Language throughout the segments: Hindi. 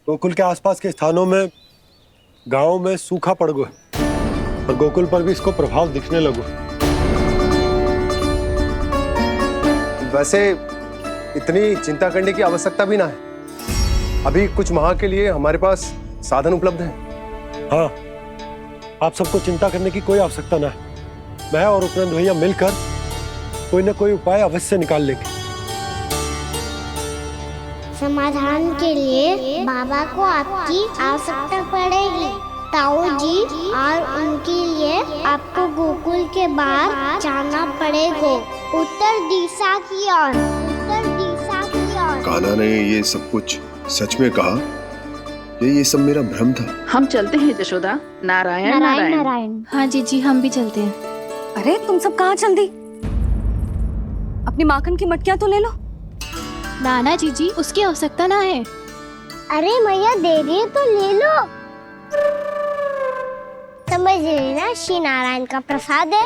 गोकुल के आसपास के स्थानों में, गांवों में सूखा पड़ गया और गोकुल पर भी इसको प्रभाव दिखने लगो। वैसे इतनी चिंता करने की आवश्यकता भी ना है। अभी कुछ माह के लिए हमारे पास साधन उपलब्ध है। हाँ, आप सबको चिंता करने की कोई आवश्यकता ना है। मैं और उपनंद भैया मिलकर कोई ना कोई उपाय अवश्य निकाल लेंगे। समाधान के लिए बाबा को आपकी आवश्यकता पड़ेगी। ताऊ जी और उनके लिए आपको गोकुल के बाहर जाना पड़ेगा, उत्तर दिशा की ओर। उत्तर दिशा की ओर। कान्हा ने ये सब कुछ सच में कहा? ये सब मेरा भ्रम था? हम चलते हैं जशोदा। नारायण नारायण नारायण। हाँ जीजी, हम भी चलते हैं। अरे तुम सब कहाँ चल दी? अपनी माखन की मटकियाँ तो ले लो। नाना जीजी, उसकी आवश्यकता ना है। अरे मैया दे रही है तो ले लो। समझ लेना, श्री नारायण का प्रसाद है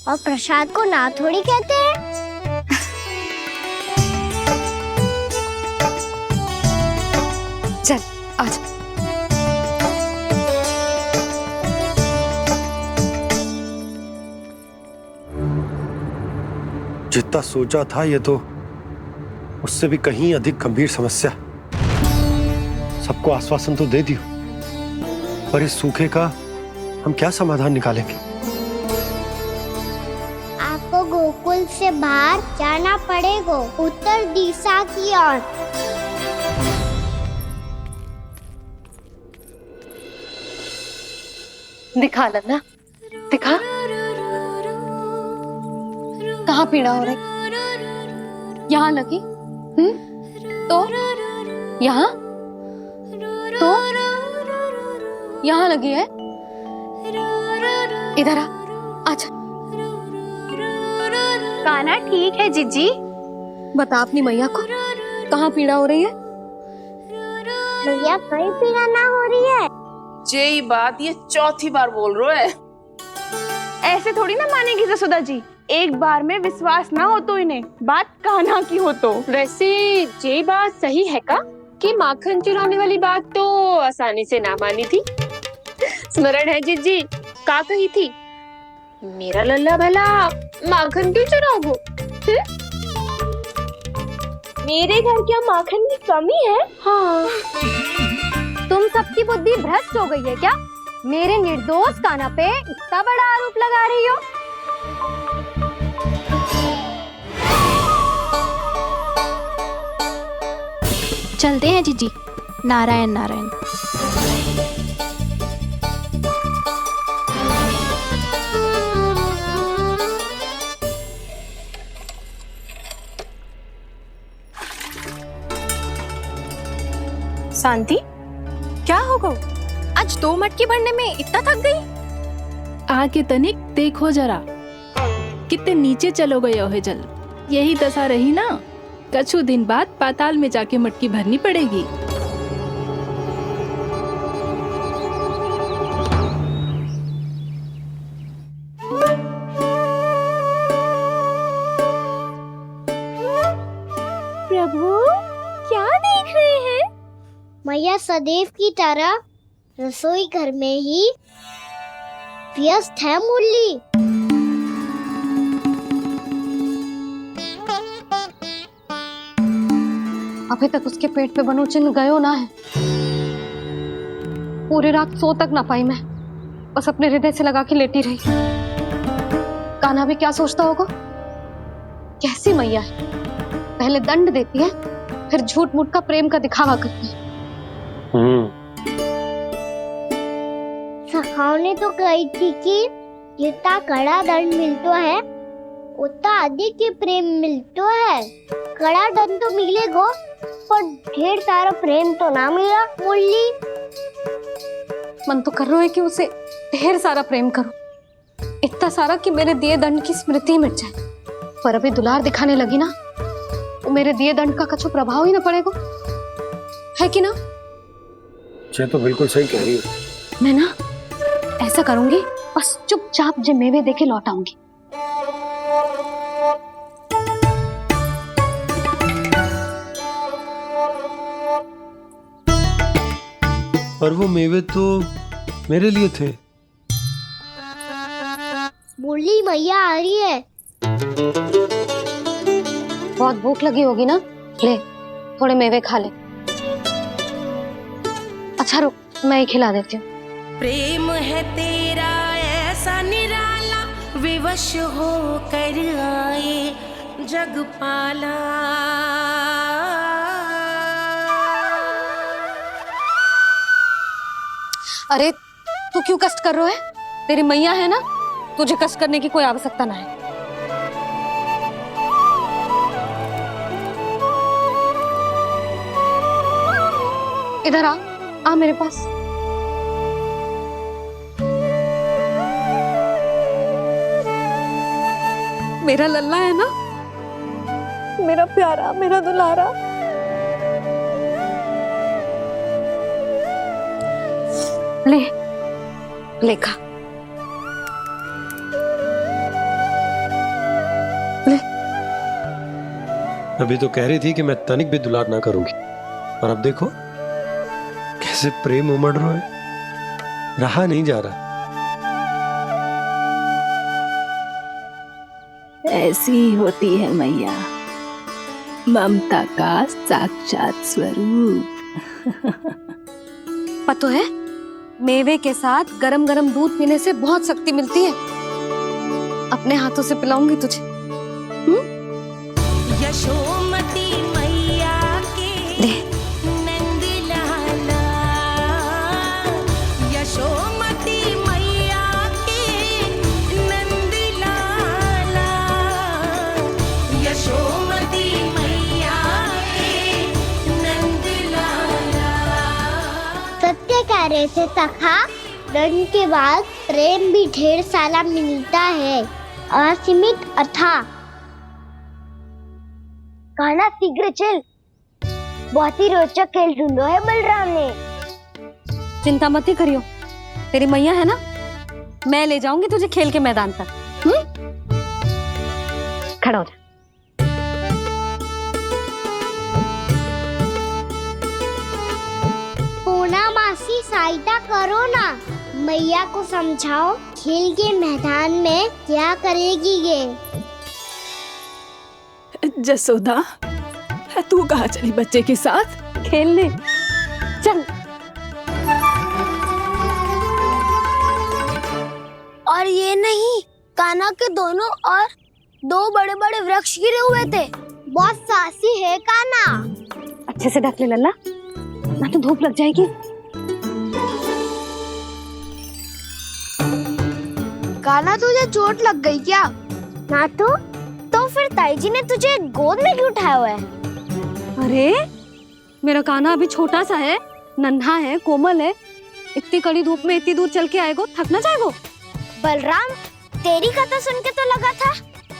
और प्रसाद को ना थोड़ी कहते हैं। चल आज। जितना सोचा था ये तो उससे भी कहीं अधिक गंभीर समस्या। सबको आश्वासन तो दे दियो, पर इस सूखे का हम क्या समाधान निकालेंगे? आपको गोकुल से बाहर जाना पड़ेगा, उत्तर दिशा की ओर। दिखा लन्ना, दिखा। कहाँ पीड़ा हो रही? यहाँ लगी? तो यहाँ? तो यहाँ लगी है? इधर आ, आजा। कान्हा ठीक है जीजी। बता अपनी मैया को कहाँ पीड़ा हो रही है? भैया कहीं पीड़ा ना हो रही है। यही बात ये चौथी बार बोल रहे है। ऐसे थोड़ी ना मानेगी जसोदा जी। एक बार में विश्वास ना हो तो इन्हें, बात कान्हा की हो तो। वैसे ये बात सही है का कि माखन चुराने वाली बात तो आसानी से ना मानी थी। स्मरण है जीजी का कही थी, मेरा लल्ला भला माखन क्यों चुराओगे? मेरे घर क्या माखन की कमी है? हाँ। तुम सबकी बुद्धि भ्रष्ट हो गई है क्या? मेरे निर्दोष कान्हा पे इतना बड़ा आरोप लगा रही हो? चलते हैं जीजी। नारायण नारायण। शांति, क्या हो गो? आज 2 मटकी भरने में इतना थक गई? आके तनिक देखो जरा, कितने नीचे चलो गए हो जल। यही दशा रही ना, कछु दिन बाद पाताल में जाके मटकी भरनी पड़ेगी। प्रभु क्या देख रहे हैं? मैया सदैव की तरह रसोई घर में ही व्यस्त है मुरली। अभी तक उसके पेट पे बनो चिन्ह गयो ना है। पूरी रात सो तक ना पाई मैं, बस अपने हृदय से लगा के लेटी रही। कान्हा भी क्या सोचता होगा? कैसी मैया है, पहले दंड देती है, फिर झूठ मूठ का प्रेम का दिखावा करती है। सखाओं तो कही थी कि जितना कड़ा दंड मिलता है उतना अधिक ही प्रेम मिलता है। कड़ा दंड तो मिलेगा पर ढेर सारा प्रेम तो ना मिला मुरली। मन तो कर रहा है कि उसे ढेर सारा प्रेम करो, इतना सारा कि मेरे दिए दंड की स्मृति मिट जाए। पर अभी दुलार दिखाने लगी ना, तो मेरे दिए दंड का कछु प्रभाव ही ना पड़ेगा, है कि ना? ये तो बिल्कुल सही कह रही हो। मैं ना ऐसा करूंगी, बस चुपचाप जे मेवे देके लौट आऊंगी। और वो मेवे तो मेरे लिए थे। बोली मैया आ रही है। बहुत भूख लगी होगी ना, ले थोड़े मेवे खा ले। अच्छा रुक, मैं ही खिला देती हूँ। प्रेम है तेरा ऐसा निराला, विवश हो कर आए जग पाला। अरे तू क्यों कष्ट कर रहा है? तेरी मैया है ना, तुझे कष्ट करने की कोई आवश्यकता ना है। इधर आ मेरे पास। मेरा लल्ला है ना, मेरा प्यारा, मेरा दुलारा। ले ले खा, ले। अभी तो कह रही थी कि मैं तनिक भी दुलार ना करूंगी, और अब देखो कैसे प्रेम उमड़ रहा है, रहा नहीं जा रहा। ऐसी ही होती है मैया, ममता का साक्षात स्वरूप। पता है, मेवे के साथ गरम गरम दूध पीने से बहुत शक्ति मिलती है। अपने हाथों से पिलाऊंगी तुझे। यशोमती मैया के ले। नंद लाला, यशोमती मैया के नंद लाला, यशोमती मैया के नंद लाला। सत्य कह रहे थे सखा, दंड के बाद प्रेम भी ढेर सारा मिलता है, असीमित अथाह। गाना शीघ्र चल, बहुत ही रोचक खेल ढूंढो है बलराम ने। चिंता मत ही करियो, तेरी मैया है ना, मैं ले जाऊंगी तुझे खेल के मैदान तक। खड़ा हो जा। पूना मासी सहायता करो ना, मैया को समझाओ खेल के मैदान में क्या करेगी ये। जसोदा, तू कहाँ चली बच्चे के साथ? खेलने चल। और ये नहीं, कान्हा के दोनों और दो बड़े बड़े वृक्ष गिरे हुए थे। बहुत साहसी है कान्हा। अच्छे से ढक ले लल्ला, ना तो धूप लग जाएगी। कान्हा तुझे चोट लग गई क्या? ना तो फिर ताई जी ने तुझे गोद में क्यों उठाया हुआ है? अरे मेरा कान्हा अभी छोटा सा है, नन्हा है, कोमल है। इतनी कड़ी धूप में इतनी दूर चल के आएगो, थक ना जाएगो। बलराम, तेरी कथा सुन के तो लगा था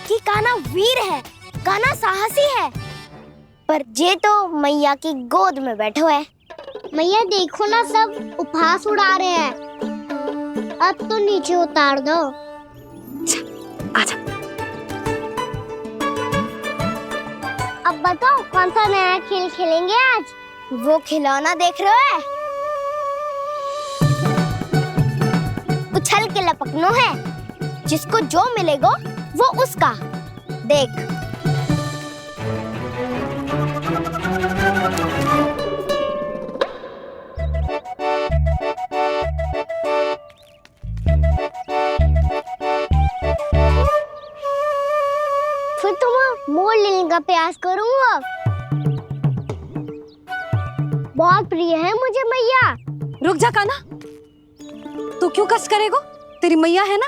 कि कान्हा वीर है, कान्हा साहसी है, पर ये तो मैया की गोद में बैठो है। मैया देखो ना, सब उपहास उड़ा रहे हैं। अब तो नीचे उतार दो। आजा। अब बताओ कौन सा नया खेल खेलेंगे आज? वो खिलौना देख रहे हो? उछल के लपकनो है, जिसको जो मिलेगा वो उसका। देख। फिर तुम मोड़ लेने का प्रयास करूंगा। बहुत प्रिय है मुझे मैया। रुक जा कान्हा, तू क्यों कष्ट करेगो? तेरी मैया है ना।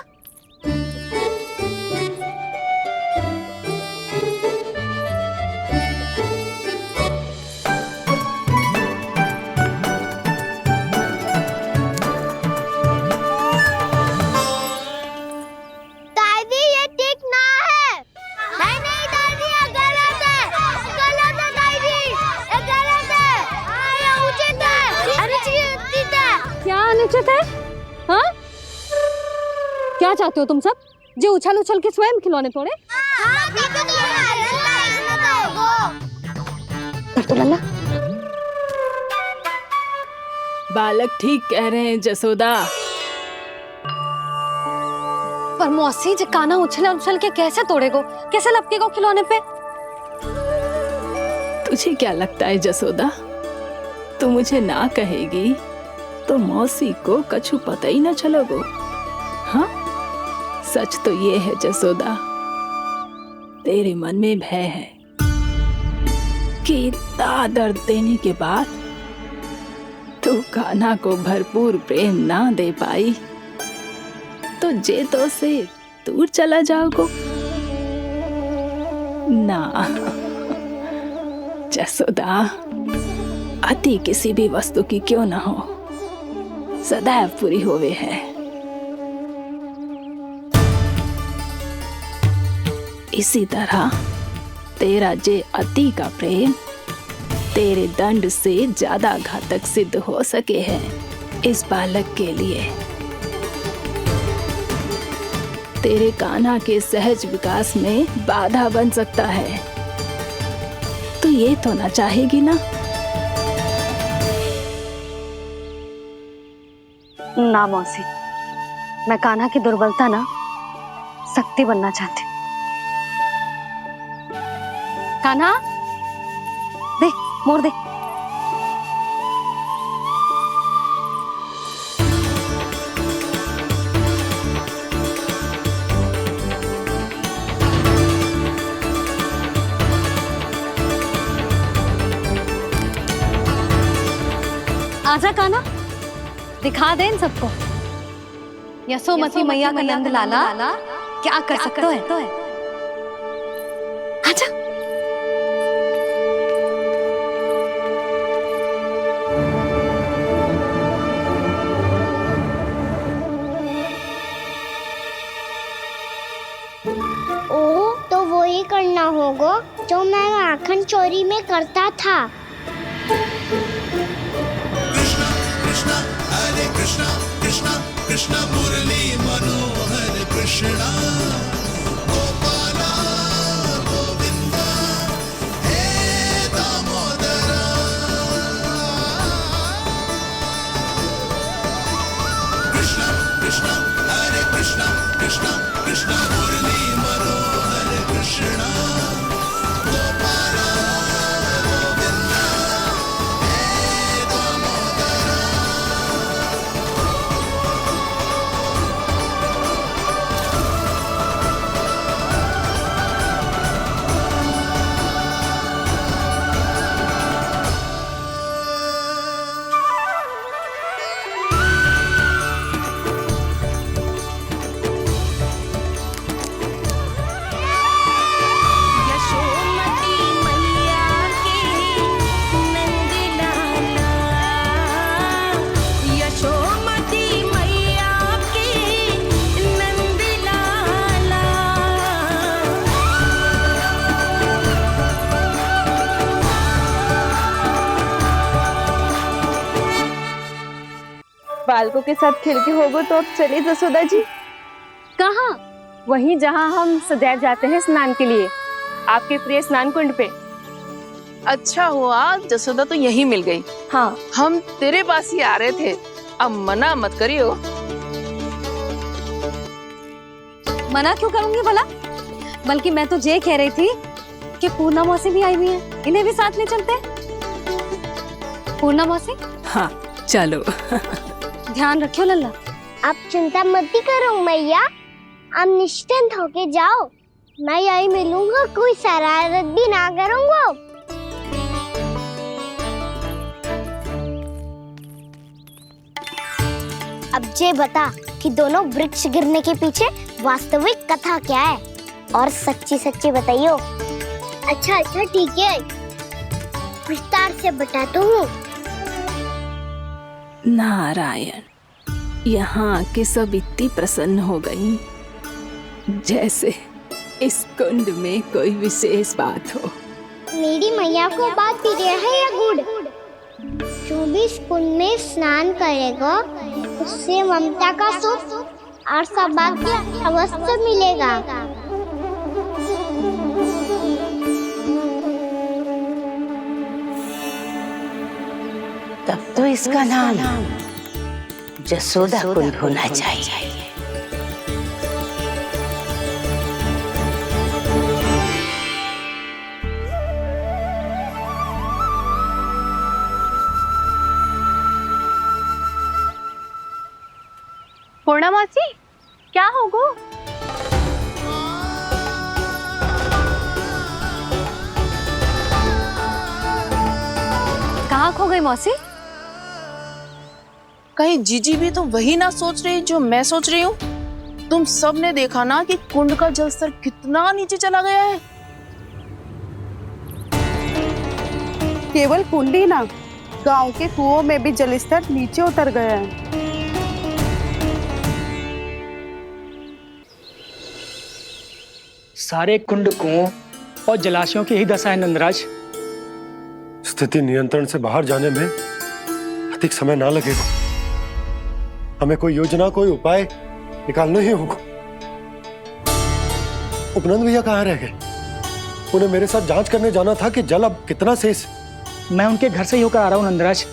दादी ये ठीक ना है। नहीं दादी, ये गलत है। गलत है दादी, ये गलत है। ये उचित है, अनुचित है। क्या अनुचित है? हाँ? क्या चाहते हो तुम सब? जो उछल उछल के स्वयं खिलौने तोड़े? तो लल्ला, बालक ठीक कह रहे हैं जसोदा। पर मौसी जे काना उछल उछल के कैसे तोड़ेगो, कैसे लपकेगो खिलौने पे? तुझे क्या लगता है जसोदा, तू मुझे ना कहेगी तो मौसी को कछु पता ही न चलोगो। हाँ, सच तो ये है जसोदा, तेरे मन में भय है कि इतना दर्द देने के बाद तू कान्हा को भरपूर प्रेम ना दे पाई तो जेतो से दूर चला जाओगो ना। जसोदा, अति किसी भी वस्तु की क्यों ना हो, सदैव पूरी होवे है। इसी तरह तेरा जे अति का प्रेम तेरे दंड से ज्यादा घातक सिद्ध हो सके है इस बालक के लिए। तेरे कान्हा के सहज विकास में बाधा बन सकता है। तू ये तो ना चाहेगी ना? ना मौसी, मैं कान्हा की दुर्बलता ना शक्ति बनना चाहती। कान्हा, दे मोड़ दे। आजा कान्हा, दिखा दे इन सबको यशोमती मैया का नंद लाला क्या कर सकता है। आजा। ओ, तो वो ही करना होगा जो मैं माखन चोरी में करता था। कृष्ण मुरली मनोहर कृष्णा गोपाला गोविंदा हे दामोदरा। कृष्ण कृष्ण हरे कृष्ण कृष्ण कृष्ण मुरली मनोहर कृष्णा गोपाला गोविंदा हे दामोदरा। यशोमती मैया के नंद लाला, यशोमती मैया के नंद लाला। बालकों के साथ खेल के होगो तो अब चले जसोदा जी। कहाँ? वहीं जहाँ हम सदैव जाते हैं स्नान के लिए, आपके प्रिय स्नान कुंड पे। अच्छा हुआ जसोदा तो यहीं मिल गई। हाँ, हम तेरे पास ही आ रहे थे, अब मना मत करियो। मना क्यों करूंगी भला? बल्कि मैं तो ये कह रही थी कि पूर्णा मौसी भी आई हुई है, इन्हें भी साथ ले चलते। पूर्णा मौसी, हाँ चलो। ध्यान रखियो लल्ला। आप चिंता मत करो मैया, आप निश्चिंत होके जाओ, मैं यही मिलूंगा, कोई शरारत भी ना करूंगा। अब ये बता कि दोनों वृक्ष गिरने के पीछे वास्तविक कथा क्या है, और सच्ची सच्ची बताइयो। अच्छा अच्छा ठीक है, विस्तार से बताता हूँ। नारायण, यहाँ के सब इतनी प्रसन्न हो गई जैसे इस कुंड में कोई विशेष बात हो। मेरी मैया को बात प्रिय है या गुड़? जो भी इस कुंड में स्नान करेगा उससे ममता का सुख और सौभाग्य अवश्य मिलेगा। तब तो इसका नाम जसोदा कुंड होना चाहिए। पूर्णा मौसी, क्या होगो? कहाँ खो गई मौसी? कहीं जीजी भी तो वही ना सोच रही जो मैं सोच रही हूँ। तुम सब ने देखा ना कि कुंड का जलस्तर कितना नीचे चला गया है। केवल कुंड ही ना, गांव के कुओं में भी जलस्तर नीचे उतर गया है। सारे कुंड कुओं और जलाशयों की ही दशा है नंदराज। स्थिति नियंत्रण से बाहर जाने में अधिक समय ना लगेगा। हमें कोई योजना, कोई उपाय निकालना ही होगा। उपनंद भैया कहाँ रह गए? उन्हें मेरे साथ जांच करने जाना था कि जल अब कितना शेष। मैं उनके घर से ही होकर आ रहा हूँ नंदराज,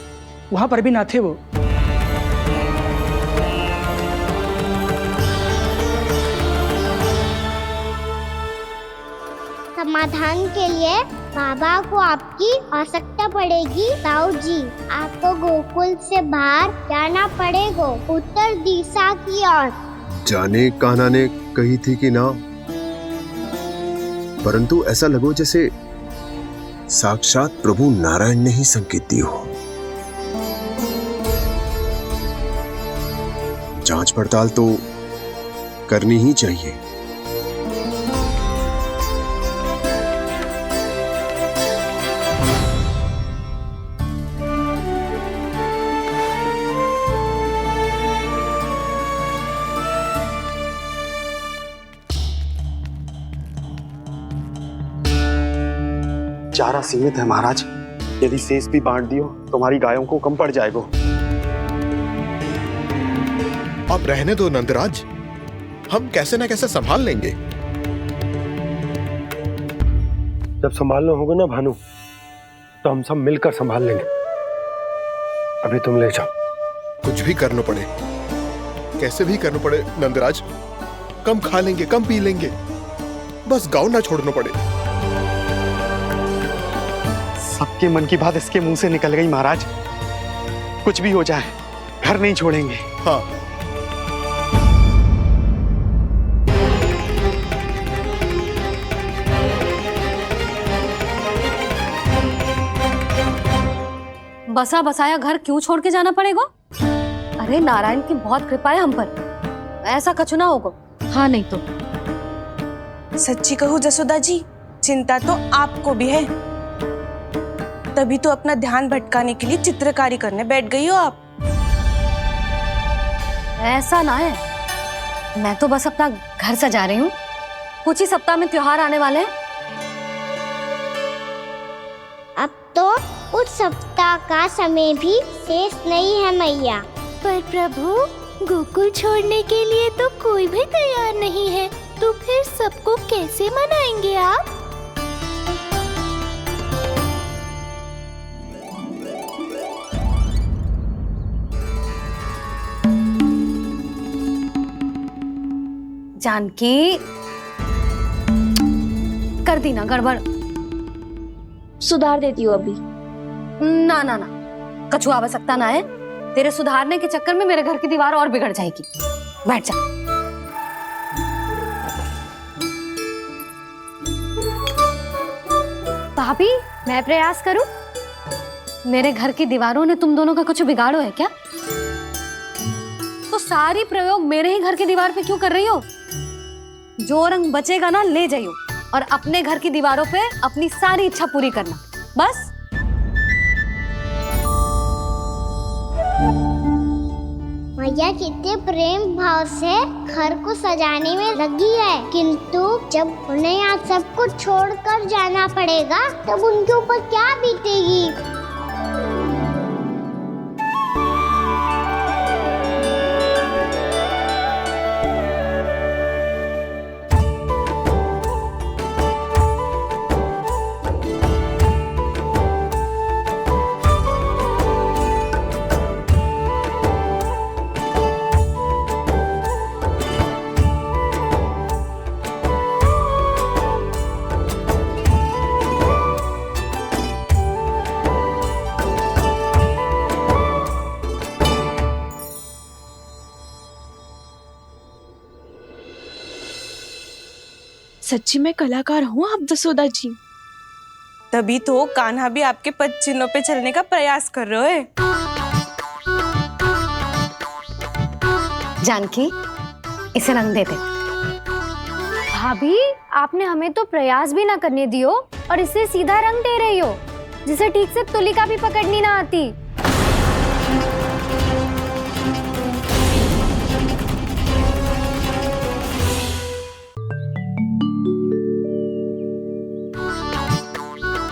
वहां पर भी ना थे वो। समाधान के लिए बाबा को आपकी आवश्यकता पड़ेगी। ताऊ जी, आपको गोकुल से बाहर जाना पड़ेगा, उत्तर दिशा की ओर। जाने कान्हा ने कही थी कि ना, परंतु ऐसा लगो जैसे साक्षात प्रभु नारायण ने ही संकेत दी हो। जांच पड़ताल तो करनी ही चाहिए। चारा सीमित है महाराज, यदि शेष भी बांट दियो तो हमारी गायों को कम पड़ जाएगा। अब रहने दो नंदराज, हम कैसे न कैसे संभाल लेंगे। जब संभालना होगा ना भानु, तो हम सब मिलकर संभाल लेंगे। अभी तुम ले जाओ। कुछ भी करना पड़े, कैसे भी करना पड़े नंदराज, कम खा लेंगे, कम पी लेंगे, बस गांव ना छोड़ना पड़े। सबके मन की बात इसके मुंह से निकल गई महाराज। कुछ भी हो जाए, घर नहीं छोड़ेंगे। हाँ, बसा बसाया घर क्यों छोड़ के जाना पड़ेगा? अरे नारायण की बहुत कृपा है हम पर, ऐसा कछु ना होगा। हाँ नहीं तो सच्ची कहूँ जसोदा जी, चिंता तो आपको भी है, तभी तो अपना ध्यान भटकाने के लिए चित्रकारी करने बैठ गई हो आप। ऐसा ना है, मैं तो बस अपना घर सजा रही हूँ। कुछ ही सप्ताह में त्योहार आने वाले हैं। अब तो उस सप्ताह का समय भी शेष नहीं है मैया। पर प्रभु, गोकुल छोड़ने के लिए तो कोई भी तैयार नहीं है, तो फिर सबको कैसे मनाएंगे आप? जानकी, कर दी ना गड़बड़। सुधार देती हूँ अभी। ना ना ना, कछु आवश्यकता ना है। तेरे सुधारने के चक्कर में मेरे घर की दीवार और बिगड़ जाएगी। बैठ जा। भाभी, मैं प्रयास करूं? मेरे घर की दीवारों ने तुम दोनों का कुछ बिगाड़ो है क्या? तो सारी प्रयोग मेरे ही घर की दीवार पे क्यों कर रही हो? जो रंग बचेगा ना ले जाइयो, और अपने घर की दीवारों पे अपनी सारी इच्छा पूरी करना, बस। मैया कितने प्रेम भाव से घर को सजाने में लगी है, किंतु जब उन्हें यहाँ सब कुछ छोड़कर जाना पड़ेगा तब उनके ऊपर क्या बीतेगी? सच्ची में कलाकार हूँ आप जसोदा जी। तभी तो कान्हा भी आपके पद चिन्हों पे चलने का प्रयास कर रहे है। जानकी, इसे रंग दे दे। भाभी, आपने हमें तो प्रयास भी ना करने दियो और इसे सीधा रंग दे रही हो, जिसे ठीक से तुलिका भी पकड़नी ना आती।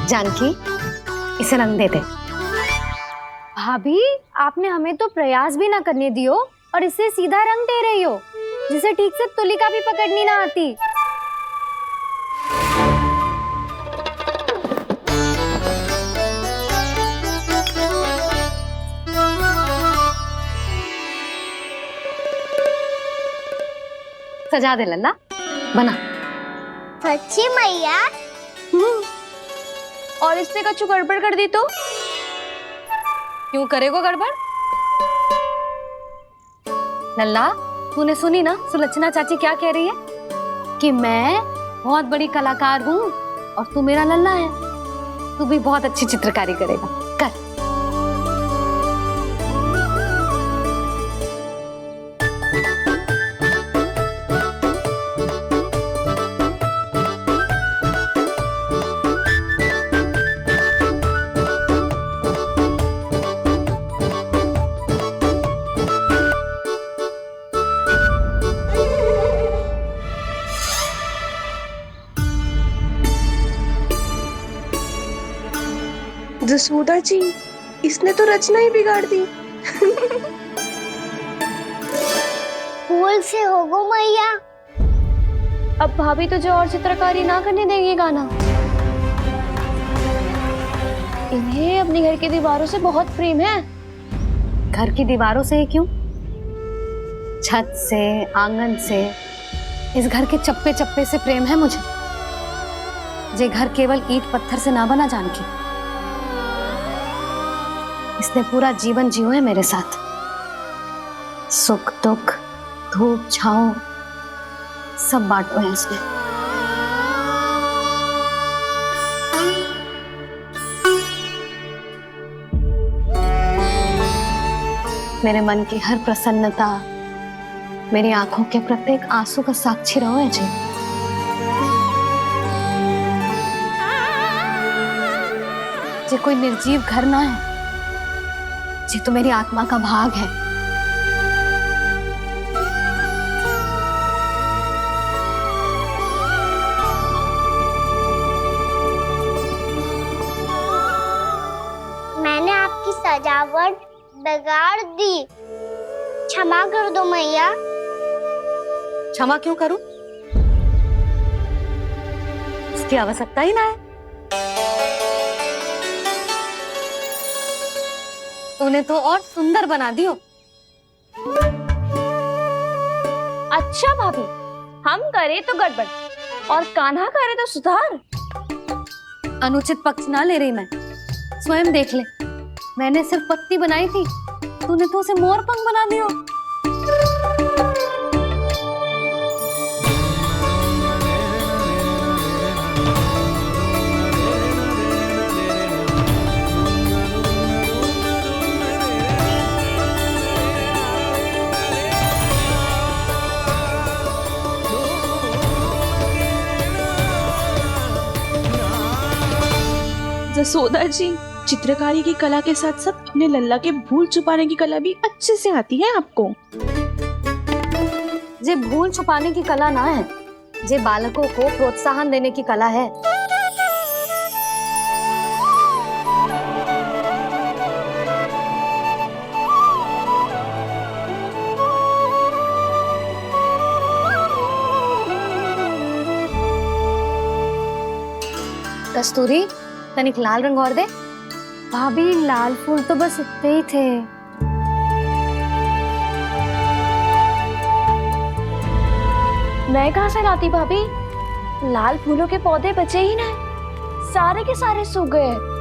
जानकी, इसे रंग दे दे। भाभी, आपने हमें तो प्रयास भी ना करने दियो और इसे सीधा रंग दे रही हो, जिसे ठीक से तुलिका भी पकड़नी ना आती। सजा दे लल्ला, बना। सच्ची मैया? और इसने कछु गड़बड़ कर दी तो? क्यों करेगो गड़बड़? लल्ला, तूने सुनी ना सुलक्षणा चाची क्या कह रही है? कि मैं बहुत बड़ी कलाकार हूँ और तू मेरा लल्ला है। तू भी बहुत अच्छी चित्रकारी करेगा, कर। जसोदा जी, इसने तो रचना ही बिगाड़ दी। फूल से होगो मैया। अब भाभी तुझे और चित्रकारी ना करने देंगी गाना। इन्हें अपने घर की दीवारों से बहुत प्रेम है। घर की दीवारों से ही क्यों? छत से, आंगन से, इस घर के चप्पे चप्पे से प्रेम है मुझे। ये घर केवल ईंट पत्थर से ना बना जानकी। इसने पूरा जीवन जियो है मेरे साथ। सुख दुख, धूप छांव सब बांटो है इसने। मेरे मन की हर प्रसन्नता, मेरी आंखों के प्रत्येक आंसू का साक्षी रहो है जी। ये कोई निर्जीव घर ना है, ये तो मेरी आत्मा का भाग है। मैंने आपकी सजावट बिगाड़ दी, क्षमा कर दो मैया। क्षमा क्यों करूं? इसकी आवश्यकता ही ना है। तूने तो और सुंदर बना दियो। अच्छा भाभी, हम करे तो गड़बड़ और कान्हा करे तो सुधार। अनुचित पक्ष ना ले रही मैं, स्वयं देख ले। मैंने सिर्फ पत्ती बनाई थी, तूने तो उसे मोर पंख बना दियो। जसोदा जी, चित्रकारी की कला के साथ साथ अपने लल्ला के भूल छुपाने की कला भी अच्छे से आती है आपको। ये भूल छुपाने की कला ना है, ये बालकों को प्रोत्साहन देने की कला है। कस्तूरी, तनिक लाल रंग और दे। भाभी, लाल फूल तो बस इतने ही थे। मैं कहाँ से लाती भाभी? लाल फूलों के पौधे बचे ही ना, सारे के सारे सूख गए।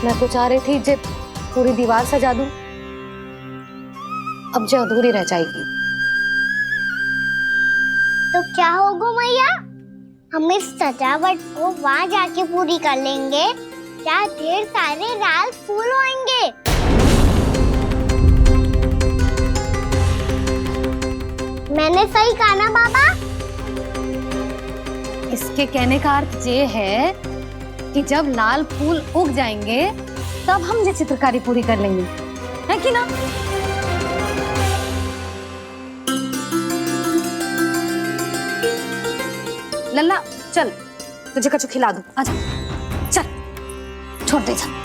मैं तो चाह रही थी जे पूरी दीवार सजा दूं, अब जो अधूरी रह जाएगी। तो क्या होगा मैया, हम इस सजावट को वहाँ जाके पूरी कर लेंगे, क्या ढेर सारे लाल फूल होंगे। मैंने सही कहा ना बाबा? इसके कहने का अर्थ ये है कि जब लाल फूल उग जाएंगे तब हम ये चित्रकारी पूरी कर लेंगे, है कि ना? लल्ला चल, तुझे कछु खिला दूं, आजा चल, छोड़ दे चल।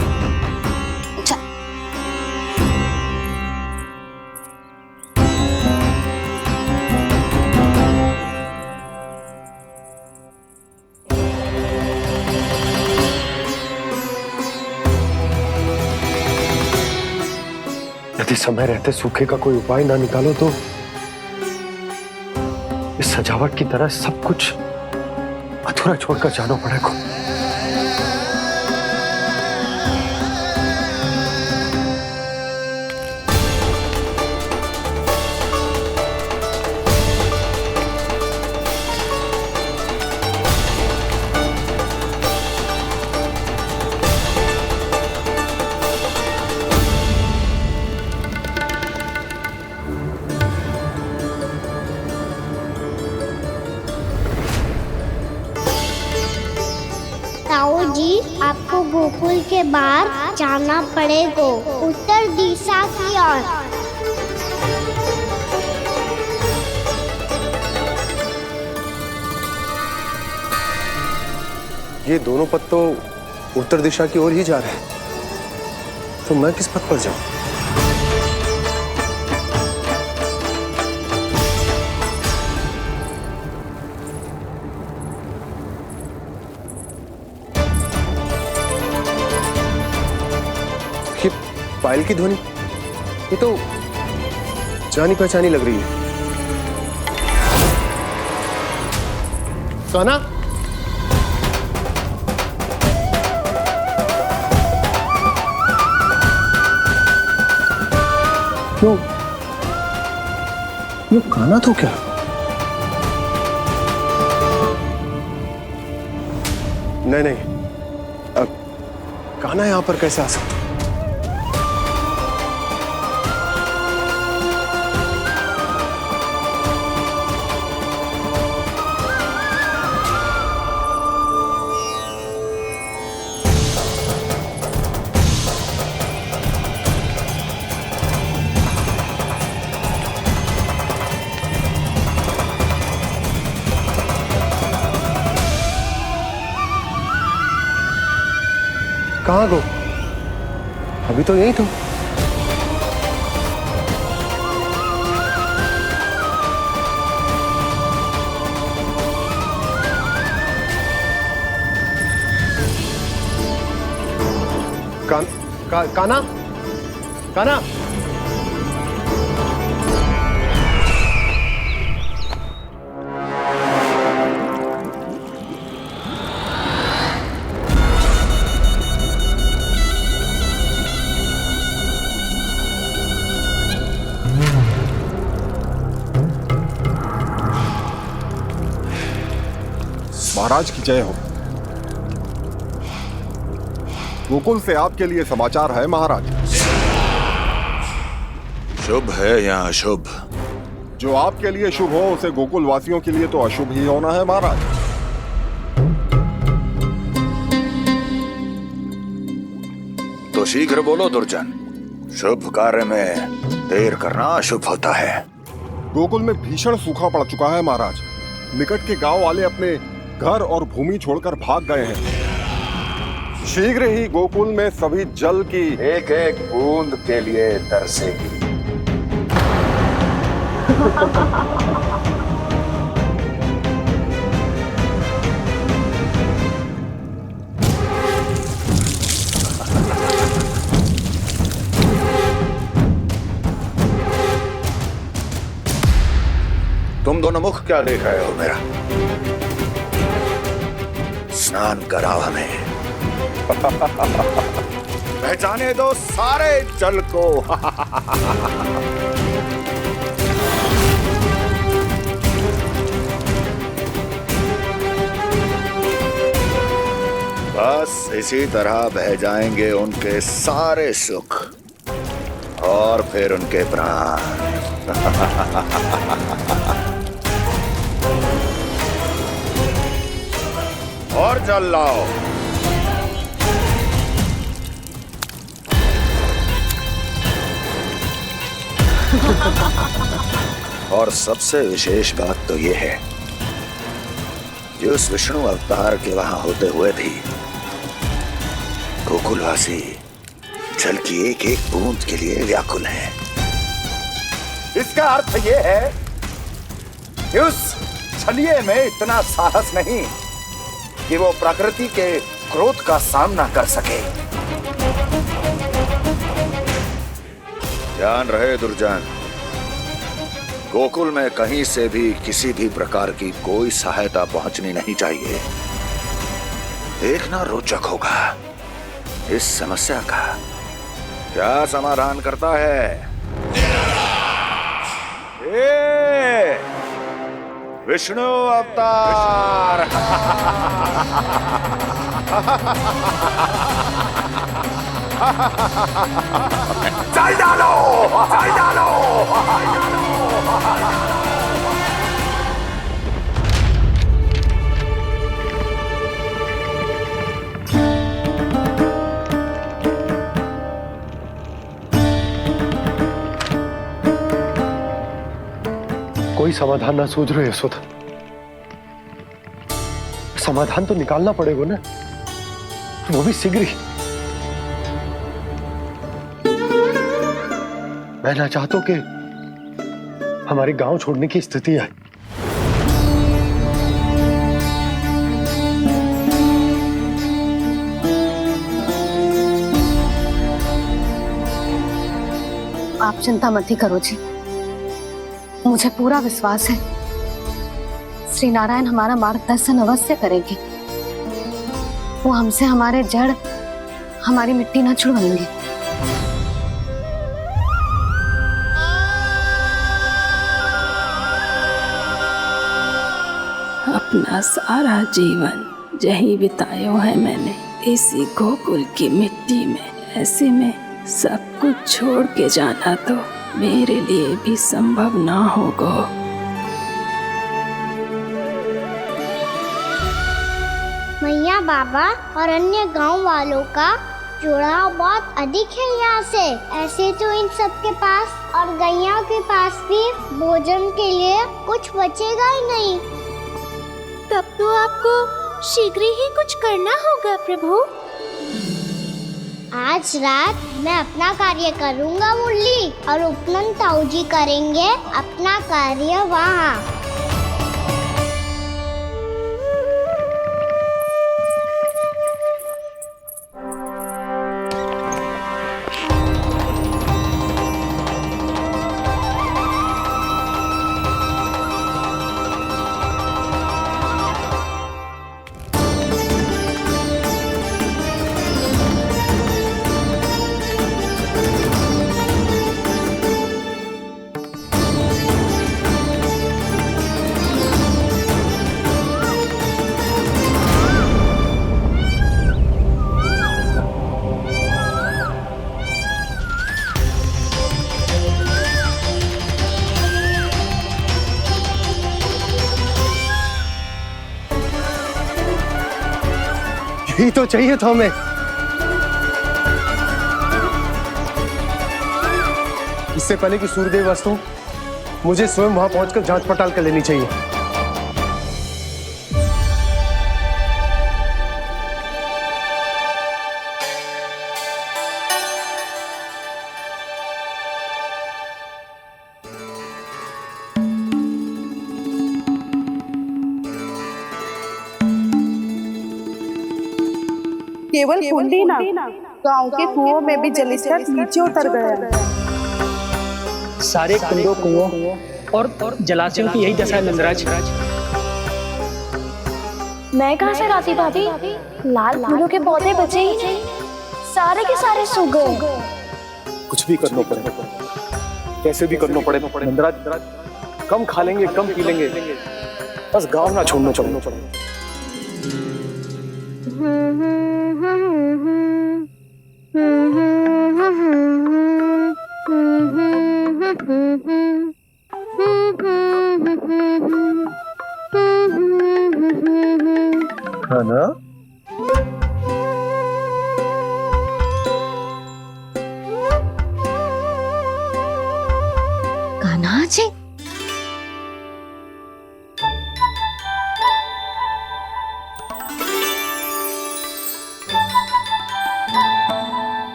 यदि समय रहते सूखे का कोई उपाय ना निकालो तो इस सजावट की तरह सब कुछ अधूरा छोड़कर जाना पड़ेगा। ताऊ जी, आपको गोकुल के बाहर जाना पड़ेगा, उत्तर दिशा की ओर। ये दोनों पथ तो उत्तर दिशा की ओर ही जा रहे हैं, तो मैं किस पथ पर जाऊं? ये पायल की ध्वनि, ये तो जानी पहचानी लग रही है। कान्हा, यो कान्हा तो क्या? नहीं, अब कान्हा यहां पर कैसे आ सकता? कहाँ गो? अभी तो यही तो। कान्हा, कान्हा, महाराज की जय हो। गोकुल से आपके लिए समाचार है महाराज। शुभ है या अशुभ? जो आपके लिए शुभ हो उसे गोकुल वासियों के लिए तो अशुभ ही होना है महाराज। तो शीघ्र बोलो दुर्जन, शुभ कार्य में देर करना अशुभ होता है। गोकुल में भीषण सूखा पड़ चुका है महाराज। निकट के गांव वाले अपने घर और भूमि छोड़कर भाग गए हैं। शीघ्र ही गोकुल में सभी जल की एक एक बूंद के लिए तरसेगी। तुम दोनों मुख क्या देख रहे हो मेरा? स्नान कराओ हमें। जाने दो सारे जल को। बस इसी तरह बह जाएंगे उनके सारे सुख और फिर उनके प्राण। और जल लाओ। और सबसे विशेष बात तो ये है कि उस विष्णु अवतार के वहां होते हुए भी गोकुलवासी जल की एक एक बूंद के लिए व्याकुल है। इसका अर्थ ये है कि उस छलिए में इतना साहस नहीं कि वो प्रकृति के क्रोध का सामना कर सके। ध्यान रहे दुर्जन, गोकुल में कहीं से भी किसी भी प्रकार की कोई सहायता पहुंचनी नहीं चाहिए। देखना रोचक होगा इस समस्या का क्या समाधान करता है। विष्णु अवतार। चल डालो, चल डालो। कोई समाधान ना सूझ रहे यशोदा। समाधान तो निकालना पड़ेगा ना, वो भी शीघ्र ही। मैं ना चाहता हूं कि हमारे गांव छोड़ने की स्थिति आए। आप चिंता मत ही करो जी, मुझे पूरा विश्वास है श्री नारायण हमारा मार्गदर्शन अवश्य करेंगे। वो हमसे हमारे जड़, हमारी मिट्टी न छुड़वाएंगे। अपना सारा जीवन यही बिताया है मैंने इसी गोकुल की मिट्टी में। ऐसे में सब कुछ छोड़ के जाना तो मेरे लिए भी संभव ना होगा। मैया, बाबा और अन्य गांव वालों का जुड़ाव बहुत अधिक है यहाँ से। ऐसे तो इन सब के पास और गैया के पास भी भोजन के लिए कुछ बचेगा ही नहीं। तब तो आपको शीघ्र ही कुछ करना होगा प्रभु। आज रात मैं अपना कार्य करूँगा मुरली, और उपनंद ताऊ जी करेंगे अपना कार्य वहाँ। यही तो चाहिए था हमें। इससे पहले कि सूर्यदेव अस्त हो, मुझे स्वयं वहां पहुंचकर जांच पड़ताल कर लेनी चाहिए। केवल कुंडी ना, गांव के कुओं में भी जलस्तर नीचे उतर गया। सारे कुंडों, कुओं और जलाशयों की यही दशा है नंदराज। मैं कहाँ से लाती भाभी? लाल फूलों के पौधे बचे ही नहीं, सारे के सारे सो गए। कुछ भी करना पड़ेगा, कैसे भी करना पड़ेगा नंदराज। कम खा लेंगे, कम पी लेंगे, बस गांव ना छोड़ना पड़ेगा। है ना? कान्हा जी,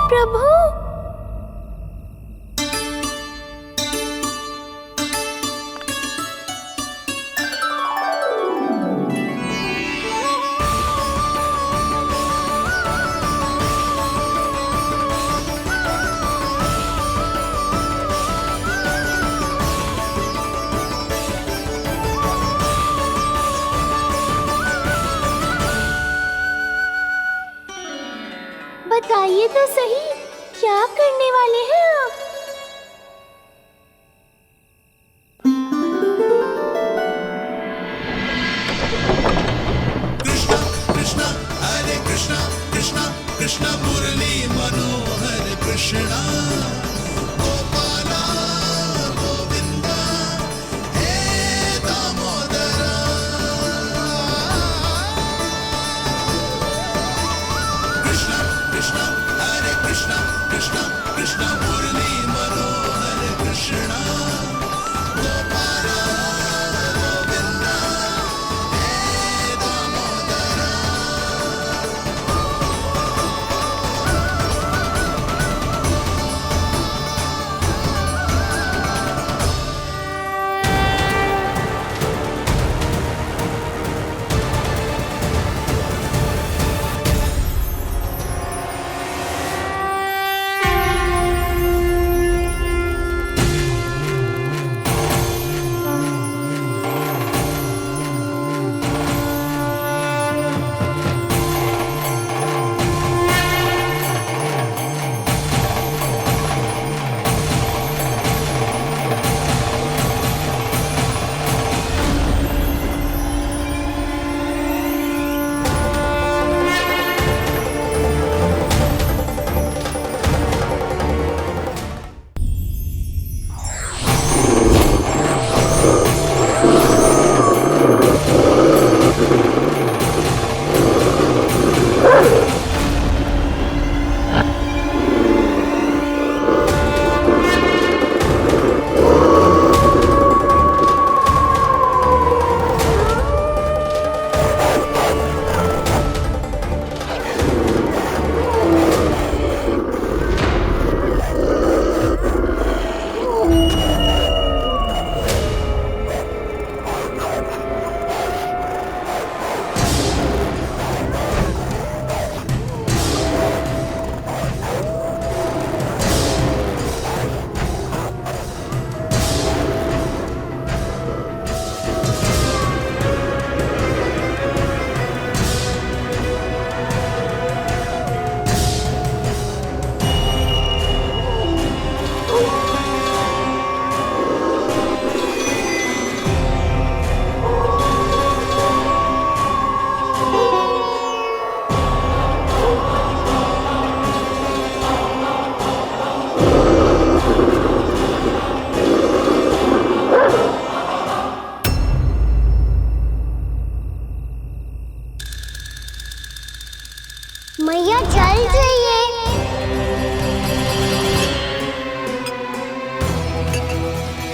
प्रभु, बताइए तो सही, क्या करने वाले हैं आप? कृष्णा हरे कृष्णा कृष्णा कृष्णा मुरली मनोहर कृष्णा गोपाला गोविंदा हे दामोदरा। कृष्णा कृष्णा हरे कृष्णा कृष्णा कृष्णा मुरली मनोहर कृष्णा गोपाला गोविंदा हे दामोदरा।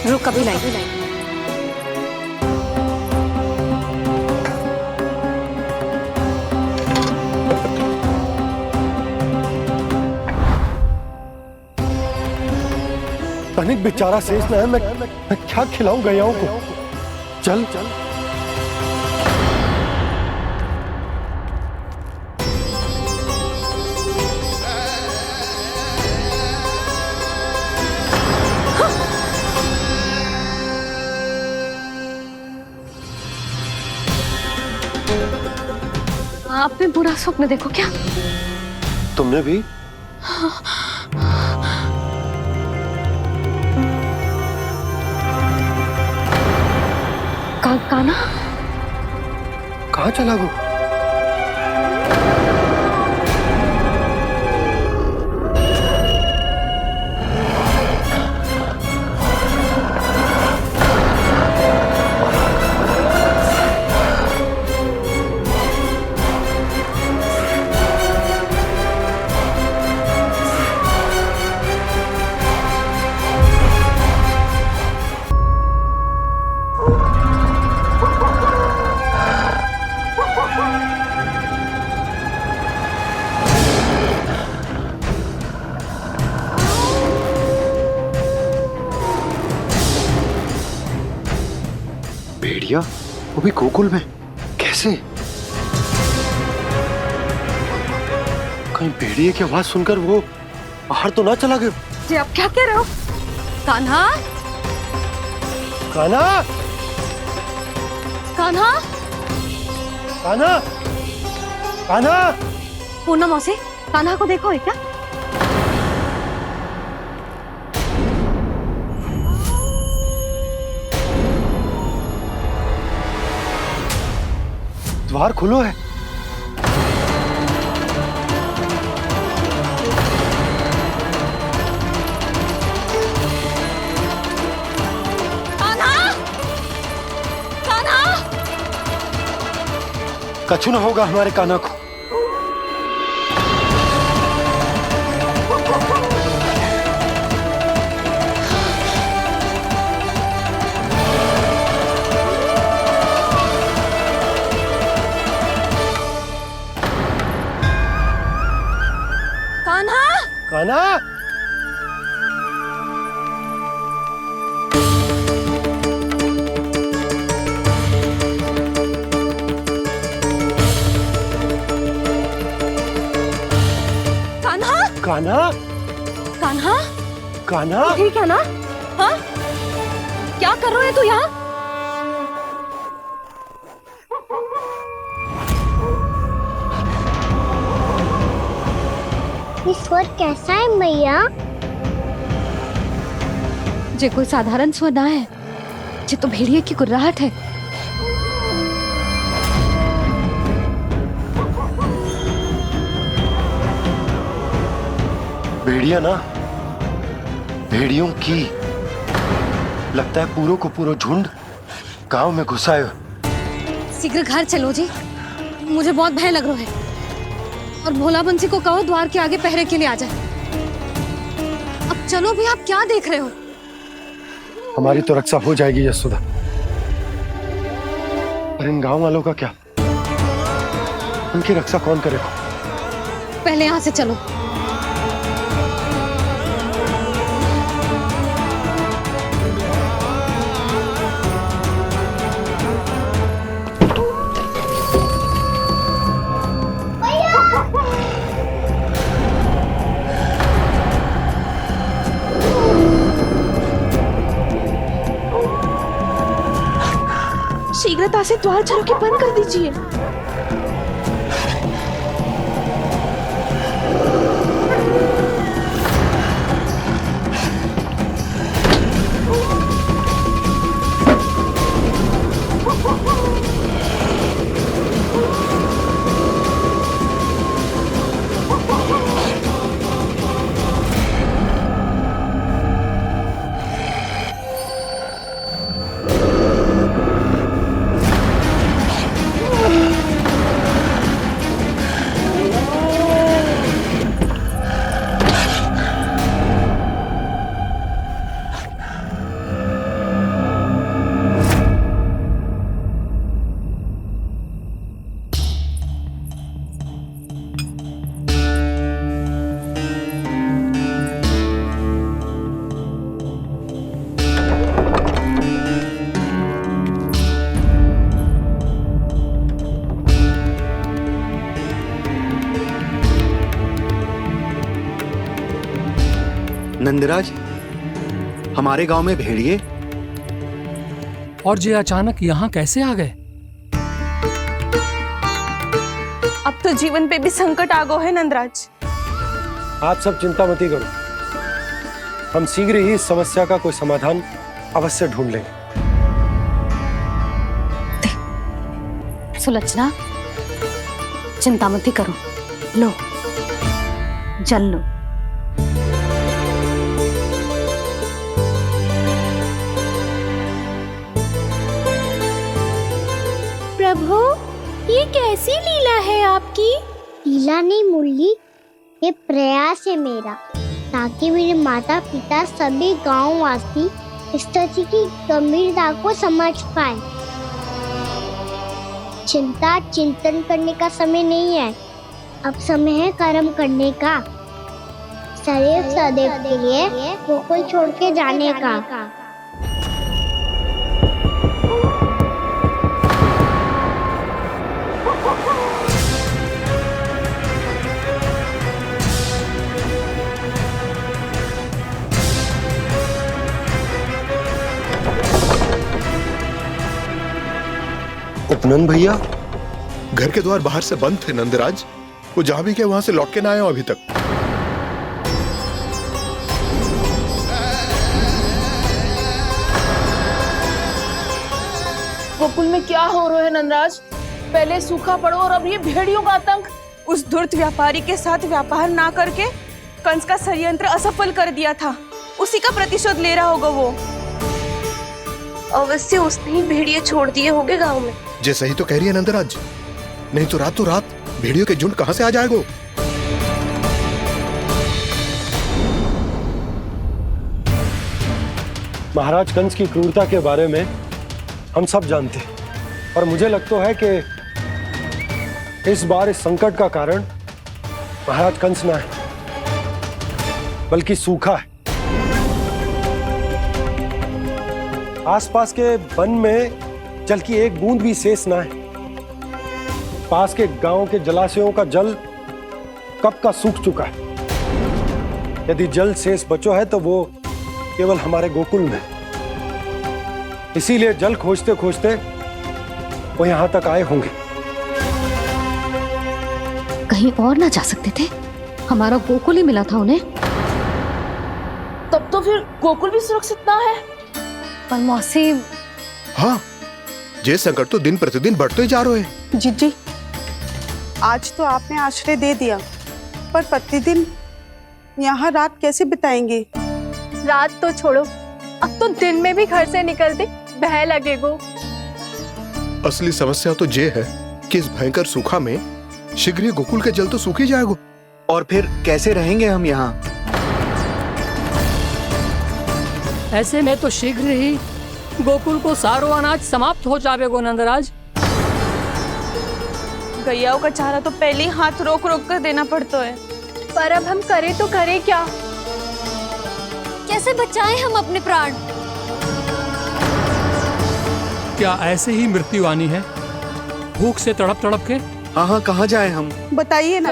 रुक अभी लाई। तनिक बेचारा शेष न है, मैं क्या खिलाऊं गयाओं को। चल चल आपने बुरा स्वप्न देखो क्या? तुमने भी? काना कहाँ चला गो? भेड़िया वो भी गोकुल में कैसे? कहीं भेड़िए की आवाज सुनकर वो बाहर तो ना चला गया? जी आप क्या कह रहे हो? कान्हा, कान्हा, कान्हा, कान्हा, कान्हा। पूनम मौसी, कान्हा को देखो है क्या? द्वार खुलो है। कान्हा, कान्हा। कछु ना होगा हमारे कान्हा को। कान्हा, कान्हा, कान्हा, कान्हा, कान्हा। ठीक है ना? हाँ? क्या कर रहे हो तू यहाँ? स्वर कैसा है मैया? जे कोई साधारण स्वर ना है, जे तो भेड़िए की गुर्राहट है। भेड़िया ना, भेड़ियों की लगता है पूरो को पूरो झुंड गांव में घुसा है। शीघ्र घर चलो जी, मुझे बहुत भय लग रहा है। और भोला बंसी को कहो द्वार के आगे पहरे के लिए आ जाए। अब चलो भी, आप क्या देख रहे हो? हमारी तो रक्षा हो जाएगी यशोदा, पर इन गांव वालों का क्या? उनकी रक्षा कौन करेगा? पहले यहाँ से चलो। शीघ्रता से द्वार चलो के बंद कर दीजिए। नंदराज, हमारे गांव में भेड़िए और ये अचानक यहाँ कैसे आ गए? अब तो जीवन पे भी संकट आ गो है नंदराज। आप सब चिंता मत करो, हम शीघ्र ही इस समस्या का कोई समाधान अवश्य ढूंढ लेंगे। सुलक्षणा, चिंता मत करो, लो जल लो। प्रभु, ये कैसी लीला है आपकी? लीला नहीं मुरली, ये प्रयास है मेरा, ताकि मेरे माता पिता सभी गांव वासी इस स्थिति की गंभीरता को समझ पाए। चिंता चिंतन करने का समय नहीं है, अब समय है कर्म करने का, सदैव सदैव के लिए गोकुल छोड़ के जाने का। उपनंद भैया, घर के द्वार बाहर से बंद थे नंदराज, वो जहां भी गए वहां से लौट के ना आए हो अभी तक। गोकुल में क्या हो रहा है नंदराज? पहले सूखा पड़ो और अब ये भेड़ियों का आतंक। उस धूर्त व्यापारी के साथ व्यापार ना करके कंस का षड्यंत्र असफल कर दिया था, उसी का प्रतिशोध ले रहा होगा वो। अवश्य उसने ही भेड़िए छोड़ दिए होंगे गांव में। जैसे ही तो कह रही है नंदराज, नहीं तो रात भेड़ियों के झुंड कहां से आ जाएगा? महाराज कंस की क्रूरता के बारे में हम सब जानते हैं, और मुझे लगता है कि इस बार इस संकट का कारण महाराज कंस ना है, बल्कि सूखा है। आसपास के वन में जल की एक बूंद भी शेष ना है। पास के गांव के जलाशयों का जल कब का सूख चुका है। यदि जल शेष बचो है तो वो केवल हमारे गोकुल में। इसीलिए जल खोजते खोजते वो यहां तक आए होंगे। कहीं और ना जा सकते थे? हमारा गोकुल ही मिला था उन्हें। तब तो फिर गोकुल भी सुरक्षित ना है। पर मौसी, हाँ, ये संकट तो दिन प्रतिदिन बढ़ते जा रहे हैं। जीजी, आज तो आपने आश्रय दे दिया, पर प्रतिदिन यहाँ रात कैसे बिताएंगे? रात तो छोड़ो, अब तो दिन में भी घर से निकलते भय लगेगो। असली समस्या तो ये है कि इस भयंकर सूखा में शीघ्र ही गोकुल के जल तो सूख ही जाएगा। और फिर कैसे रहेंगे हम यहाँ? ऐसे में तो शीघ्र ही गोकुल को सारो अनाज समाप्त हो जाएगा नंदराज। गैयाओं का चारा तो पहले ही हाथ रोक रोक कर देना पड़ता है। पर अब हम करें तो करें क्या? कैसे बचाएं हम अपने प्राण? क्या ऐसे ही मृत्यु आनी है, भूख से तड़प तड़प के? हाँ, कहाँ जाएं हम? बताइए ना।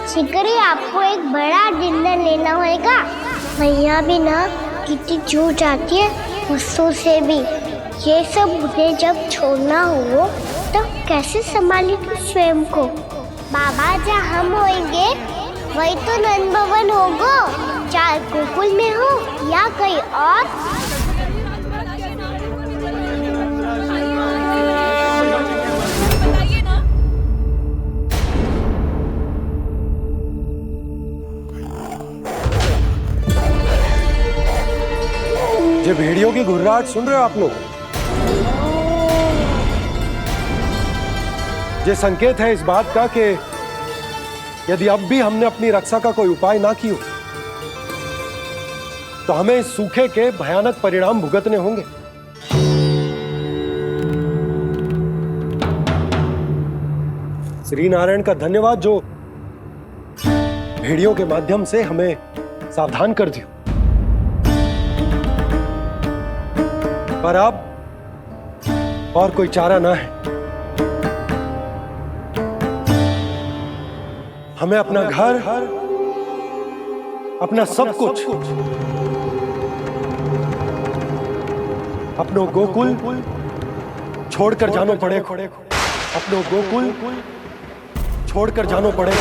शिकारी, आपको एक बड़ा डिनर लेना होगा। मैया भी ना कितनी जूझ जाती है गुस्सों से भी। ये सब उन्हें जब छोड़ना हो तो कैसे संभाली तू स्वयं को? बाबा जहाँ हम होंगे वही तो नंद भवन होगा, चाहे गोकुल में हो या कहीं और। ये भेड़ियों की घुर्राहट सुन रहे हो आप लोग? ये संकेत है इस बात का कि यदि अब भी हमने अपनी रक्षा का कोई उपाय ना किया तो हमें इस सूखे के भयानक परिणाम भुगतने होंगे। श्री नारायण का धन्यवाद जो भेड़ियों के माध्यम से हमें सावधान कर दिया। पर अब और कोई चारा ना है। हमें अपना घर, अपना सब कुछ, अपनो गोकुल छोड़कर जानो पड़े। अपनो गोकुल छोड़कर जानो पड़े।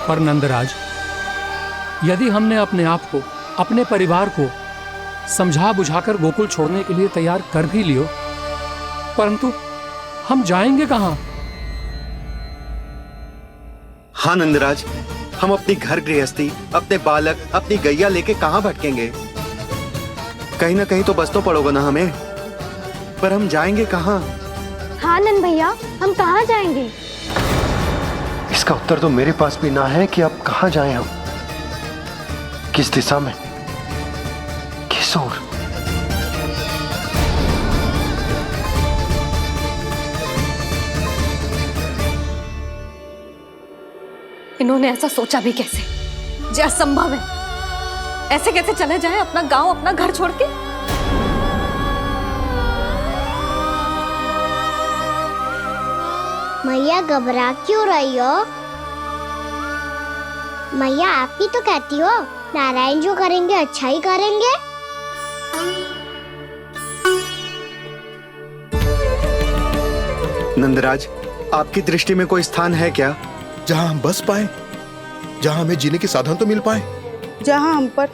पर नंदराज, यदि हमने अपने आप को, अपने परिवार को समझा बुझाकर गोकुल छोड़ने के लिए तैयार कर भी लियो, परंतु हम जाएंगे कहां? हाँ नंदराज, हम अपनी घर गृहस्थी, अपने बालक, अपनी गैया लेके कहां भटकेंगे? कहीं ना कहीं तो बस तो पड़ोगे ना हमें, पर हम जाएंगे कहां? हाँ नंद भैया, हम कहाँ जाएंगे? इसका उत्तर तो मेरे पास भी ना है कि अब कहां जाएं हम, किस दिशा में, किस ओर। इन्होंने ऐसा सोचा भी कैसे? जो असंभव है। ऐसे कैसे चले जाएं अपना गांव, अपना घर छोड़ के? मैया घबरा क्यों रही हो? मैया आप ही तो कहती हो नारायण जो करेंगे अच्छा ही करेंगे। नंदराज, आपकी दृष्टि में कोई स्थान है क्या जहां हम बस पाए, जहां हमें जीने के साधन तो मिल पाए, जहाँ हम पर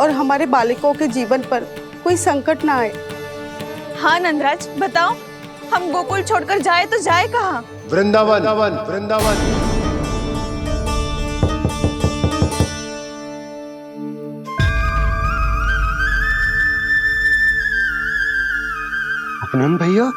और हमारे बालकों के जीवन पर कोई संकट ना आए? हाँ नंदराज, बताओ, हम गोकुल छोड़कर जाए तो जाए कहाँ? वृंदावन, वृंदावन। अपनन भैया,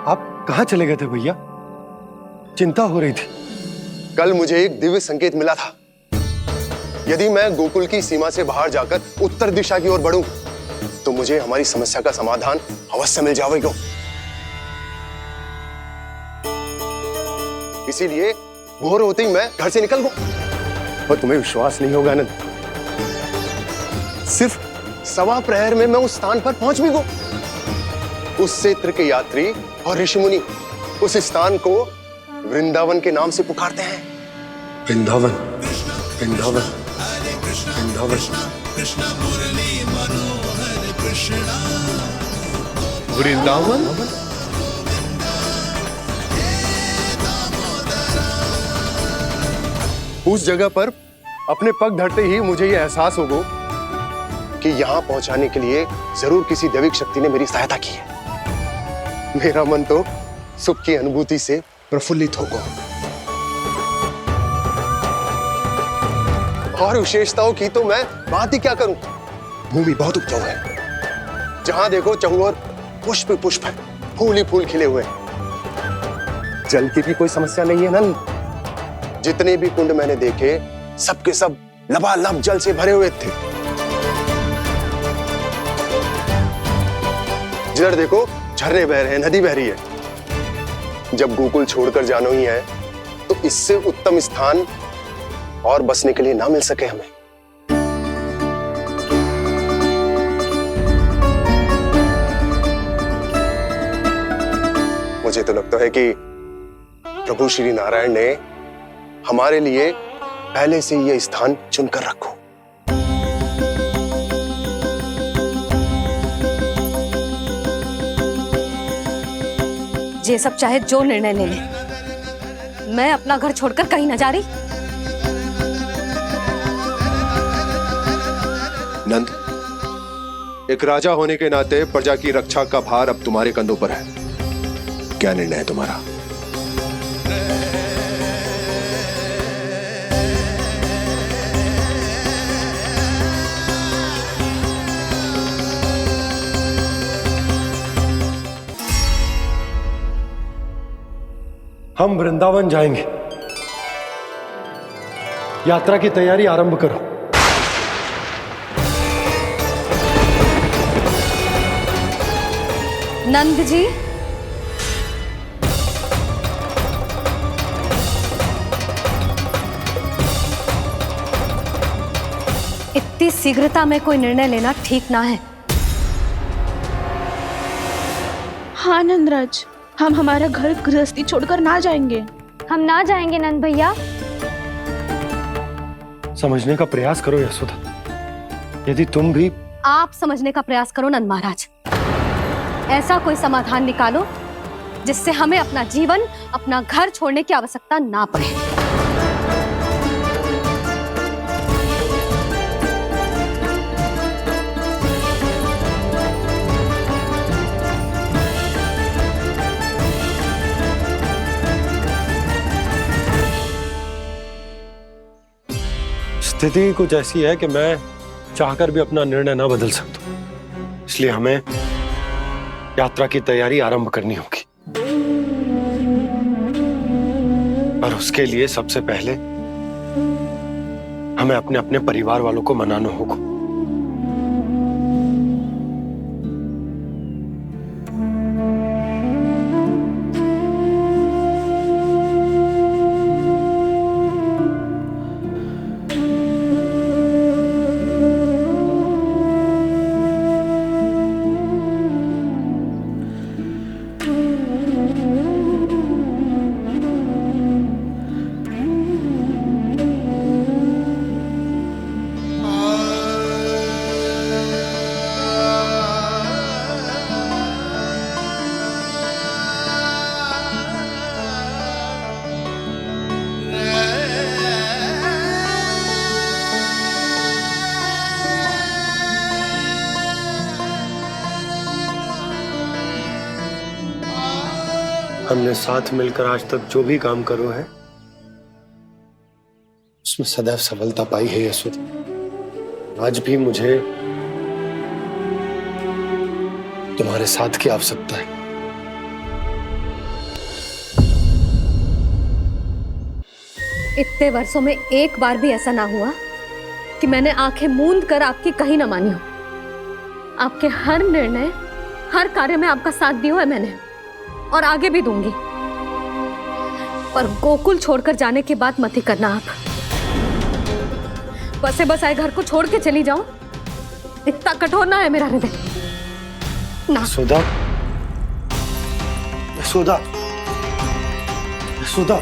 आप कहां चले गए थे भैया? चिंता हो रही थी। कल मुझे एक दिव्य संकेत मिला था। यदि मैं गोकुल की सीमा से बाहर जाकर उत्तर दिशा की ओर बढ़ूं, तो मुझे हमारी समस्या का समाधान अवश्य मिल जाएगा। इसीलिए भोर होते ही मैं घर से निकल गया। और तुम्हें विश्वास नहीं होगा आनंद, सिर्फ 1.25 प्रहर में मैं उस स्थान पर पहुंच भी गया। उस क्षेत्र के यात्री और ऋषि मुनि उस स्थान को वृंदावन के नाम से पुकारते हैं। वृंदावन, वृंदावन, वृंदावन। वृंदावन? उस जगह पर अपने पग धरते ही मुझे यह एहसास होगा कि यहां पहुंचाने के लिए जरूर किसी दैविक शक्ति ने मेरी सहायता की है। मेरा मन तो सुख की अनुभूति से प्रफुल्लित होगा। और विशेषताओं की तो मैं बात ही क्या करूं। भूमि बहुत उपजाऊ है, जहां देखो चहुओर पुष्प पुष्प है, फूल ही फूल खिले हुए हैं। जल की भी कोई समस्या नहीं है नंद। जितने भी कुंड मैंने देखे, सबके सब लबालब जल से भरे हुए थे। जिधर देखो झरने बह रहे हैं, नदी बह रही है। जब गोकुल छोड़कर जाना ही है तो इससे उत्तम स्थान और बसने के लिए ना मिल सके हमें। मुझे तो लगता है कि प्रभु श्री नारायण ने हमारे लिए पहले से यह स्थान चुनकर रखो। ये सब चाहे जो निर्णय ले ले, मैं अपना घर छोड़कर कहीं न जा रही। नंद, एक राजा होने के नाते प्रजा की रक्षा का भार अब तुम्हारे कंधों पर है। क्या निर्णय है तुम्हारा? हम वृंदावन जाएंगे। यात्रा की तैयारी आरंभ करो। नंद जी, इतनी शीघ्रता में कोई निर्णय लेना ठीक ना है। हाँ नंदराज, हम हमारा घर गृहस्थी छोड़कर ना जाएंगे। हम ना जाएंगे नंद भैया। समझने का प्रयास करो यशोदा। यदि तुम भी आप समझने का प्रयास करो नंद महाराज। ऐसा कोई समाधान निकालो जिससे हमें अपना जीवन, अपना घर छोड़ने की आवश्यकता ना पड़े। स्थिति कुछ ऐसी है कि मैं चाहकर भी अपना निर्णय ना बदल सकता, इसलिए हमें यात्रा की तैयारी आरंभ करनी होगी। और उसके लिए सबसे पहले हमें अपने अपने परिवार वालों को मनाना होगा। हमने साथ मिलकर आज तक जो भी काम करो है उसमें सदैव सफलता पाई है यशोदा। आज भी मुझे तुम्हारे साथ की आवश्यकता है। इतने वर्षों में एक बार भी ऐसा ना हुआ कि मैंने आंखें मूंद कर आपकी कहीं ना मानी हो। आपके हर निर्णय, हर कार्य में आपका साथ दिया है मैंने, और आगे भी दूंगी। पर गोकुल छोड़कर जाने की बात मत ही करना आप। बसे बसाए घर को छोड़ के चली जाऊं, इतना कठोर ना है मेरा हृदय ना। यशोदा, यशोदा, यशोदा,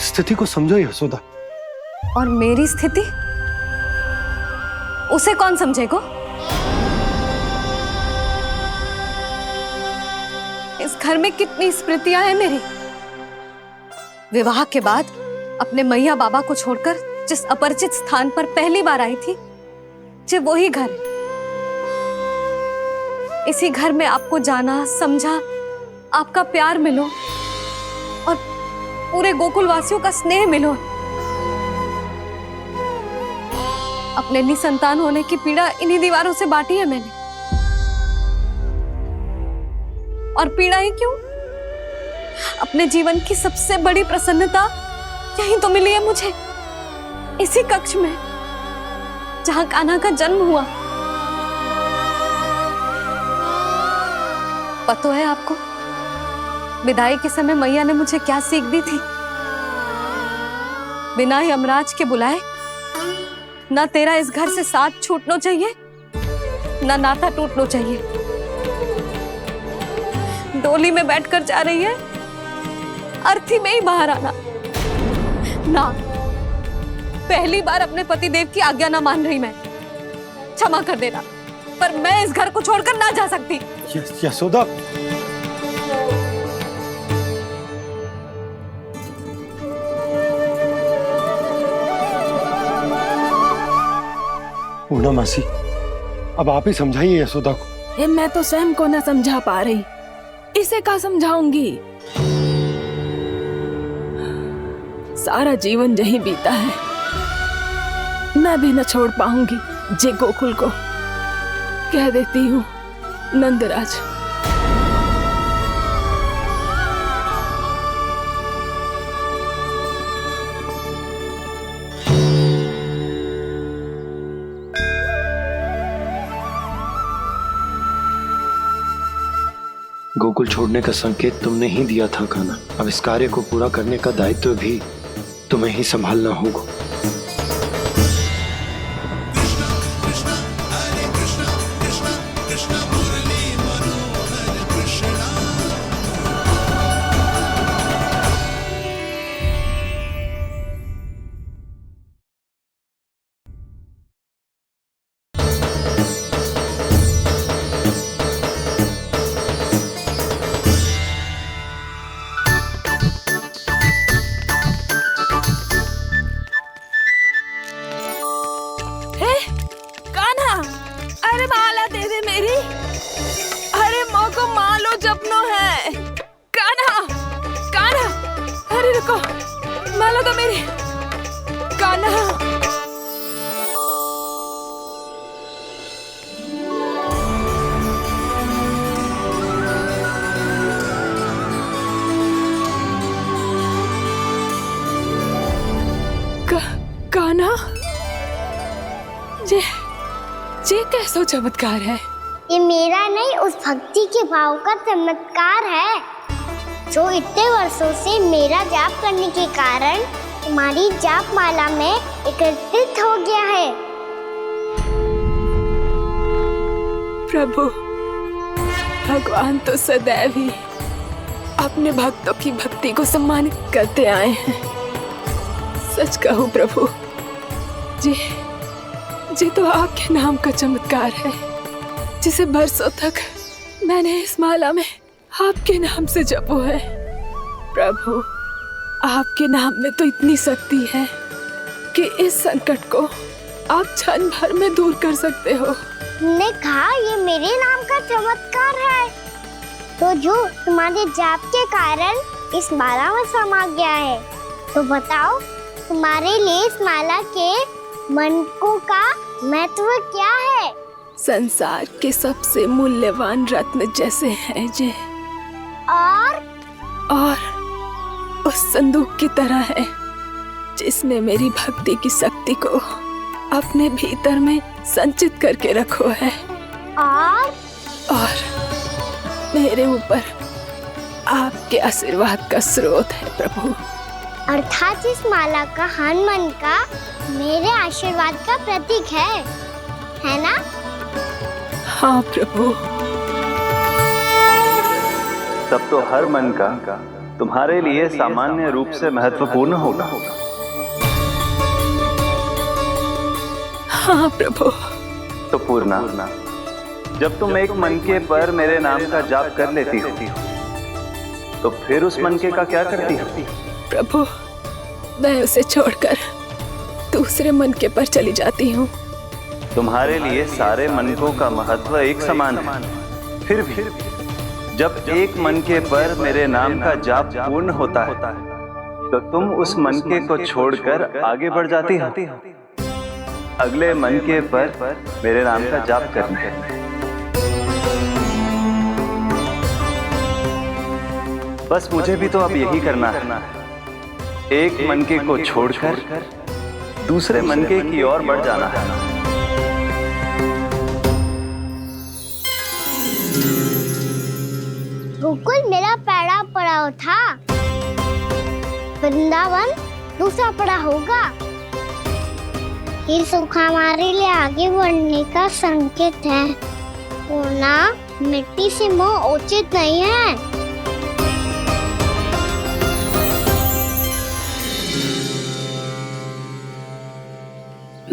स्थिति को समझो यशोदा। और मेरी स्थिति उसे कौन समझेगा? इस घर में कितनी स्मृतियां हैं मेरी। विवाह के बाद अपने मैया बाबा को छोड़कर जिस अपरिचित स्थान पर पहली बार आई थी, जो वही घर। इसी घर में आपको जाना, समझा, आपका प्यार मिलो और पूरे गोकुल वासियों का स्नेह मिलो। अपने निसंतान होने की पीड़ा इन्हीं दीवारों से बांटी है मैंने। और पीड़ा ही क्यों? अपने जीवन की सबसे बड़ी प्रसन्नता यही तो मिली है मुझे, इसी कक्ष में जहां कान्हा का जन्म हुआ। पता है आपको विदाई के समय मैया ने मुझे क्या सीख दी थी? बिना यमराज के बुलाए ना तेरा इस घर से साथ छूटना चाहिए, ना नाता टूटना चाहिए। डोली में बैठकर जा रही है, अर्थी में ही बाहर आना ना। पहली बार अपने पति देव की आज्ञा ना मान रही मैं, क्षमा कर देना, पर मैं इस घर को छोड़कर ना जा सकती। यशोदा, पूनम मासी, अब आप ही समझाइए यशोदा को। ये मैं तो स्वयं को न समझा पा रही, इसे क्या समझाऊंगी? सारा जीवन यही बीता है, मैं भी न छोड़ पाऊंगी जे गोकुल को। कह देती हूँ नंदराज। गोकुल छोड़ने का संकेत तुमने ही दिया था कान्हा। अब इस कार्य को पूरा करने का दायित्व भी तुम्हें ही संभालना होगा। माला तो मेरी कान्हा। कान्हा, ये कैसा चमत्कार है? ये मेरा नहीं, उस भक्ति के भाव का चमत्कार है जो इतने वर्षों से मेरा जाप करने के कारण तुम्हारी जाप माला में एकत्रित हो गया है। प्रभु, भगवान तो सदैव ही अपने भक्तों की भक्ति को सम्मानित करते आए हैं। सच कहूं प्रभु, जी तो आपके नाम का चमत्कार है, जिसे बरसों तक मैंने इस माला में आपके नाम से जपो है। प्रभु, आपके नाम में तो इतनी शक्ति है कि इस संकट को आप क्षण भर में दूर कर सकते हो। तुमने कहा ये मेरे नाम का चमत्कार है, तो जो तुम्हारे जाप के कारण इस माला में समा गया है, तो बताओ तुम्हारे लिए इस माला के मनकों का महत्व क्या है? संसार के सबसे मूल्यवान रत्न जैसे हैं जे, और उस संदूक की तरह है जिसने मेरी भक्ति की शक्ति को अपने भीतर में संचित करके रखो है, और मेरे ऊपर आपके आशीर्वाद का स्रोत है प्रभु। अर्थात इस माला का हनुमान का मेरे आशीर्वाद का प्रतीक है ना? हाँ प्रभु। तब तो हर मन का तुम्हारे लिए सामान्य रूप से महत्वपूर्ण होगा। हाँ प्रभु। तो पूर्णा, जब तुम एक मनके पर मेरे नाम का जाप कर लेती हो, तो फिर उस मनके का क्या करती हो? प्रभु, मैं उसे छोड़कर दूसरे मनके पर चली जाती हूँ। तुम्हारे लिए सारे मनकों का महत्व एक समान है, फिर भी जब एक मनके पर मेरे नाम का जाप पूर्ण होता है, तो तुम उस मनके को छोड़कर आगे बढ़ जाती हो अगले मनके पर मेरे नाम का जाप करने। बस मुझे भी तो अब यही करना है, एक मनके को छोड़कर दूसरे मनके की ओर बढ़ जाना है। गोकुल मेरा पहला पड़ाव था, वृंदावन दूसरा पड़ाव होगा। ये सुख हमारे लिए आगे बढ़ने का संकेत है। होना मिट्टी से मोह उचित नहीं है।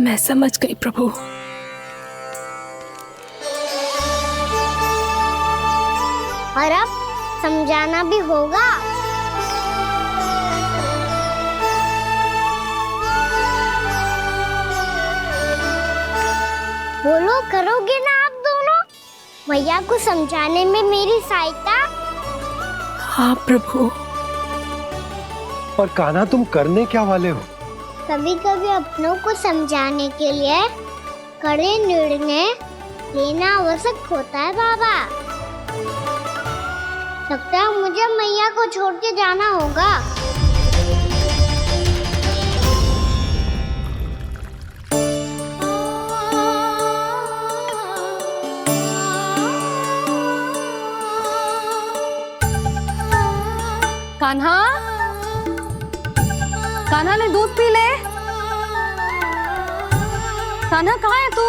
मैं समझ गई प्रभु। और अब समझाना भी होगा। बोलो, करोगे ना आप दोनों? भैया को समझाने में मेरी सहायता? हाँ प्रभु। और कान्हा तुम करने क्या वाले हो? कभी कभी अपनों को समझाने के लिए कड़े निर्णय लेना आवश्यक होता है बाबा। लगता है मुझे मैया को छोड़ के जाना होगा। कान्हा, कान्हा ने दूध पी ले। कान्हा कहाँ है तू?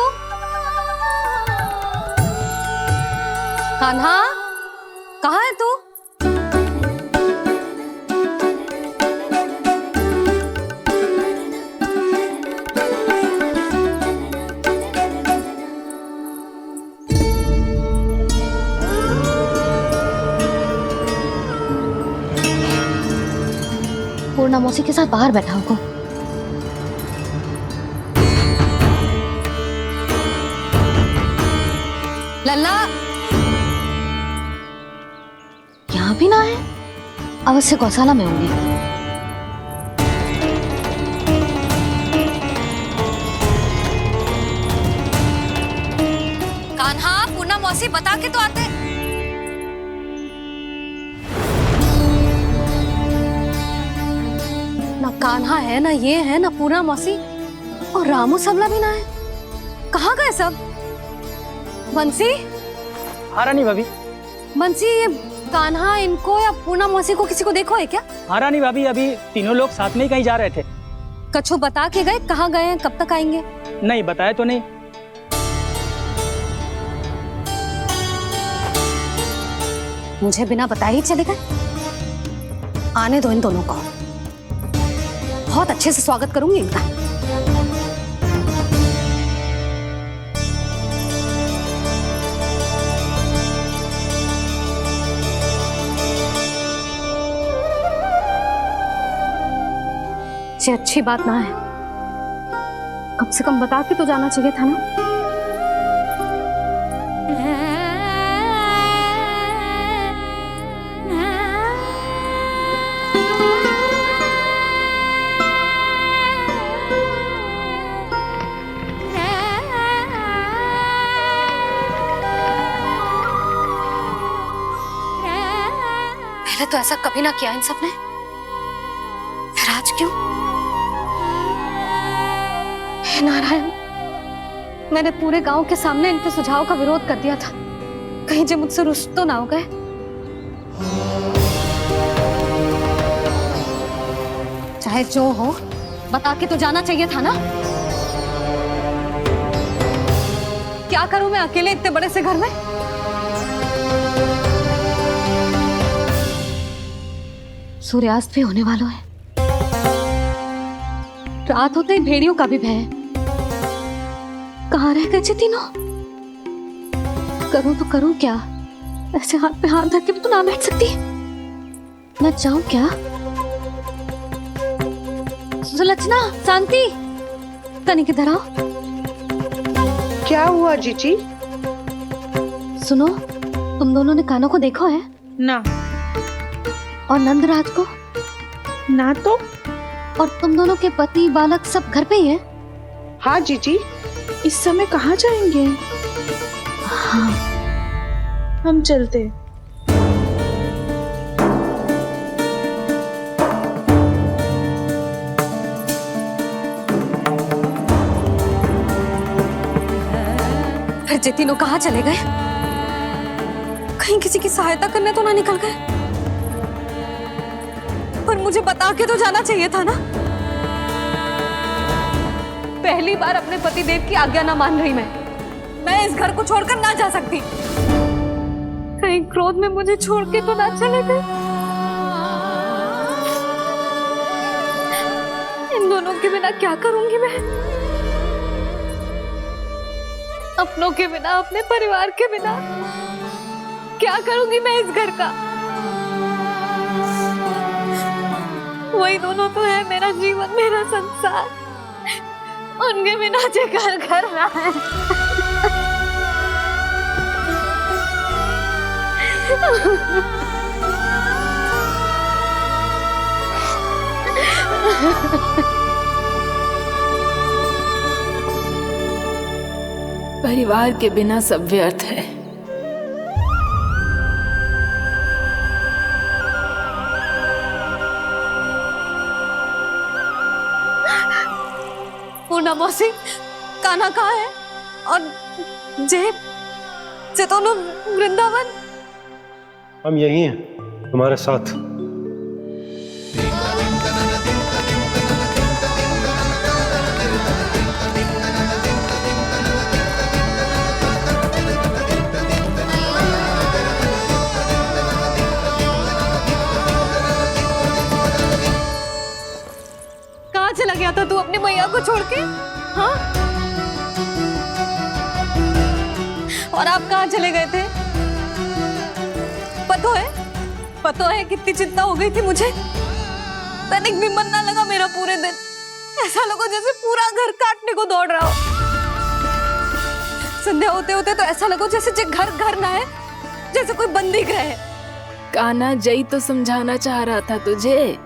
कान्हा कहाँ है तू? पूर्णा मौसी के साथ बाहर बैठा होगा। लल्ला यहाँ भी ना है, अवश्य गौशाला में होंगे। कान्हा, पूर्णा मौसी बता के तो आते। ना कान्हा है, ना ये है, ना पूर्णा मौसी, और रामू सबला भी ना है। कहाँ गए सब? बंसी? हाँ रानी भाभी। बंसी, ये कान्हा इनको या पूर्णा मौसी को किसी को देखो है क्या? हाँ रानी भाभी, अभी तीनों लोग साथ में ही कहीं जा रहे थे। कछु बता के गए कहाँ गए हैं, कब तक आएंगे? नहीं बताया तो नहीं। मुझे बिना बताए ही चले गए? आने दो इन दोनों को, बहुत अच्छे से स्वागत करूंगी इनका। ये अच्छी बात ना है, कम से कम बता के तो जाना चाहिए था ना। पहले तो ऐसा कभी ना किया इन सब ने, फिर आज क्यों? हे नारायण, मैंने पूरे गांव के सामने इनके सुझाव का विरोध कर दिया था, कहीं जो मुझसे रुष्ट तो ना हो गए। चाहे जो हो, बता के तो जाना चाहिए था ना। क्या करूं मैं अकेले इतने बड़े से घर में? सूर्यास्त भी होने वाला है, रात होते ही भेड़ियों का भी भय है। कहाँ रह गए तीनों? करूं तो करूं क्या? ऐसे हाथ पे हाथ धर के भी तो ना बैठ सकती। मैं जाऊं क्या? सुलक्षणा, शांति, तनिक इधर आओ। क्या हुआ जीजी? सुनो, तुम दोनों ने कान्हा को देखा है? ना। और नंदराज को? ना तो। और तुम दोनों के पति बालक सब घर पे ही हैं? हाँ जीजी। इस समय कहाँ जाएंगे? हाँ, हम चलते। फिर ये तीनों कहाँ चले गए? कहीं किसी की सहायता करने तो ना निकल गए? पर मुझे बता के तो जाना चाहिए था ना। पहली बार अपने पतिदेव की आज्ञा ना मान रही मैं इस घर को छोड़कर ना जा सकती। कहीं क्रोध में मुझे छोड़ के तो ना चले गए। इन दोनों के बिना क्या करूंगी मैं? अपनों के बिना, अपने परिवार के बिना क्या करूंगी मैं इस घर का? वही दोनों तो है मेरा जीवन, मेरा संसार। उनके बिना जे घर घर रहा है। परिवार के बिना सब व्यर्थ है। पूर्णा मौसी, कान्हा कहाँ है? और जे दोनों वृंदावन? हम यही हैं तुम्हारे साथ। कहाँ चला गया था तू अपनी मैया को छोड़ के? हाँ? और आप कहाँ चले गए थे? पतो है कितनी चिंता हो गई थी मुझे। तनिक भी मन ना लगा मेरा पूरे दिन। ऐसा लगा जैसे पूरा घर काटने को दौड़ रहा हो। संध्या होते होते तो ऐसा लगा जैसे घर घर ना है, जैसे कोई बंदी गृह है। कान्हा जय तो समझाना चाह रहा था तुझे।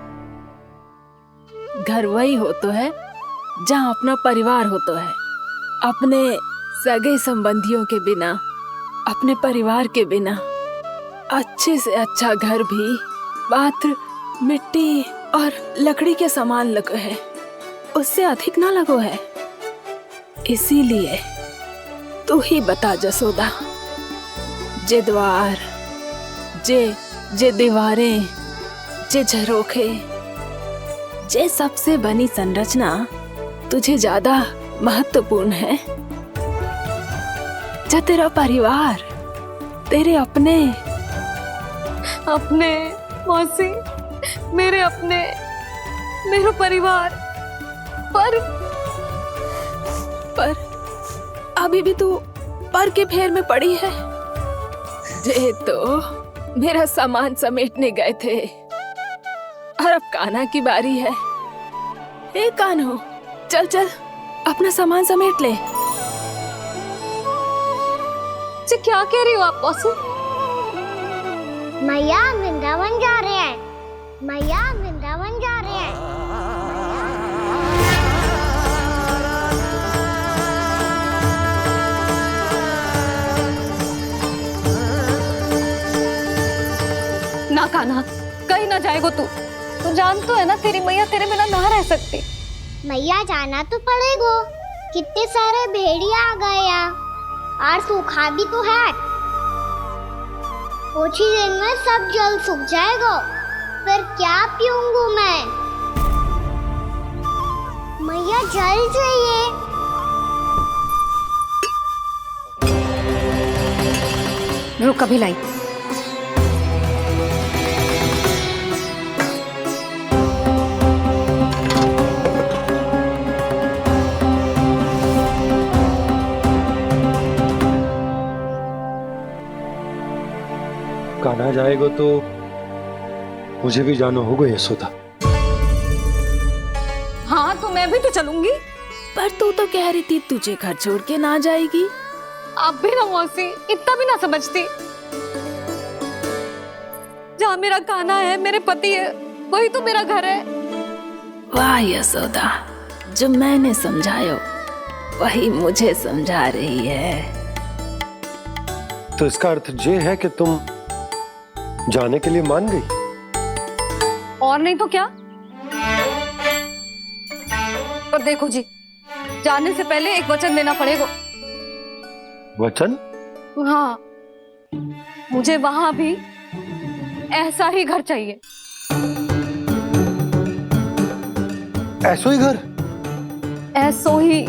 घर वही हो तो है जहाँ अपना परिवार हो तो है। अपने सगे संबंधियों के बिना, अपने परिवार के बिना अच्छे से अच्छा घर भी मात्र मिट्टी और लकड़ी के समान लगो है, उससे अधिक ना लगो है। इसीलिए तू ही बता जसोदा, जे द्वार, जे दीवारें, जे झरोखे, जे सबसे बनी संरचना तुझे ज्यादा महत्वपूर्ण है? जा तेरा परिवार, तेरे अपने मौसी, मेरे मेरा परिवार। पर अभी भी तू पर के फेर में पड़ी है। जे तो मेरा सामान समेटने गए थे और अब कान्हा की बारी है। ए कान्हो, चल चल अपना सामान समेट ले। क्या कह रही हो आप मौसी? मैया वृंदावन जा रहे हैं। मैया वृंदावन जा रहे हैं। ना कान्हा, कहीं ना जाएगो तू। तू जान तो है ना तेरी मैया तेरे बिना ना रह सकती। मैया जाना तो पड़ेगा। कितने सारे भेड़िया आ गए यहाँ, और सूखा भी तो है। कुछ ही दिन में सब जल सूख जाएगा, फिर क्या पीऊंगा मैं? मैया जल चाहिए। रुक, अभी लाई। कान्हा जाएगा तो मुझे भी जाना होगा यशोदा। हाँ तो मैं भी तो चलूंगी। पर तू तो कह रही थी तुझे घर छोड़ के ना जाएगी। आप भी ना मौसी, इतना भी ना समझती। जहाँ मेरा कान्हा है, मेरे पति है, वही तो मेरा घर है। वाह यशोदा, जो मैंने समझायो वही मुझे समझा रही है। तो इसका अर्थ ये है कि तुम जाने के लिए मान गई? और नहीं तो क्या। और देखो जी, जाने से पहले एक वचन देना पड़ेगा। वचन? हाँ, मुझे वहां भी ऐसा ही घर चाहिए। ऐसो ही घर? ऐसो ही।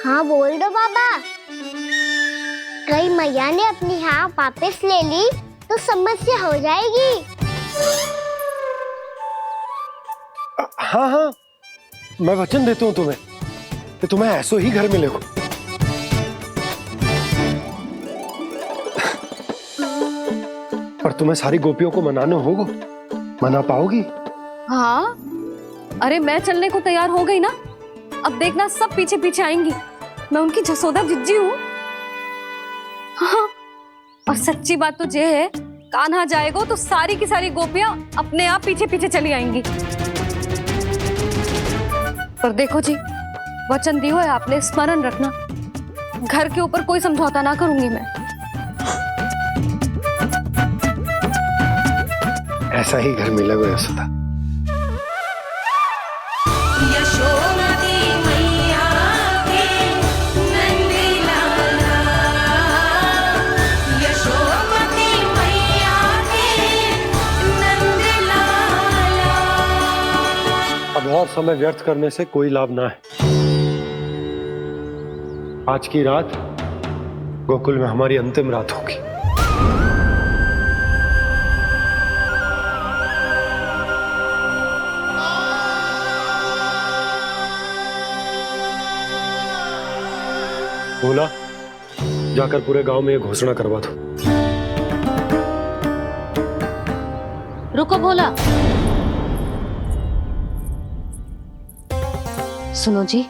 हाँ बोल दो बाबा। कहीं मैया ने अपनी हाँ वापस ले ली तो समस्या हो जाएगी। हाँ हाँ, मैं वचन देता हूँ तुम्हें कि तुम्हें ऐसो ही घर मिलेगा। पर तुम्हें सारी गोपियों को मनाना होगा। मना पाओगी? हाँ, अरे मैं चलने को तैयार हो गई ना। अब देखना सब पीछे पीछे आएंगी। मैं उनकी जसोदा जिज्जी हूँ। हाँ, और सच्ची बात तो ये है, कान्हा जाएगा तो सारी की सारी गोपियां अपने आप पीछे पीछे चली आएंगी। पर देखो जी, वचन दियो है आपने, स्मरण रखना। घर के ऊपर कोई समझौता ना करूंगी मैं। ऐसा ही घर मिलेगा यशोदा। यशोमती मैया के नंदी लाला, यशोमती मैया के नंदी लाला। अब और समय व्यर्थ करने से कोई लाभ ना है। आज की रात गोकुल में हमारी अंतिम रात होगी। बोला, जाकर पूरे गांव में ये घोषणा करवा दो। रुको भोला। सुनो जी,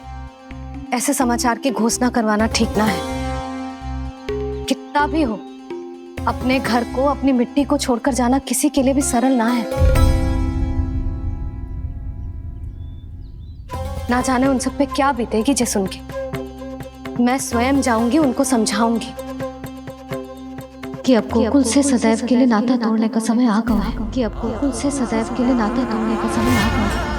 ऐसे समाचार की घोषणा करवाना ठीक ना है। कितना भी हो, अपने घर को, अपनी मिट्टी को छोड़कर जाना किसी के लिए भी सरल ना है। ना जाने उन सब पे क्या बीतेगी जे सुन के। मैं स्वयं जाऊंगी, उनको समझाऊंगी कि अब गोकुल से सदैव के लिए नाता तोड़ने का समय आ गया है। कि अब गोकुल से सदैव के लिए नाता तोड़ने का समय आ गया है।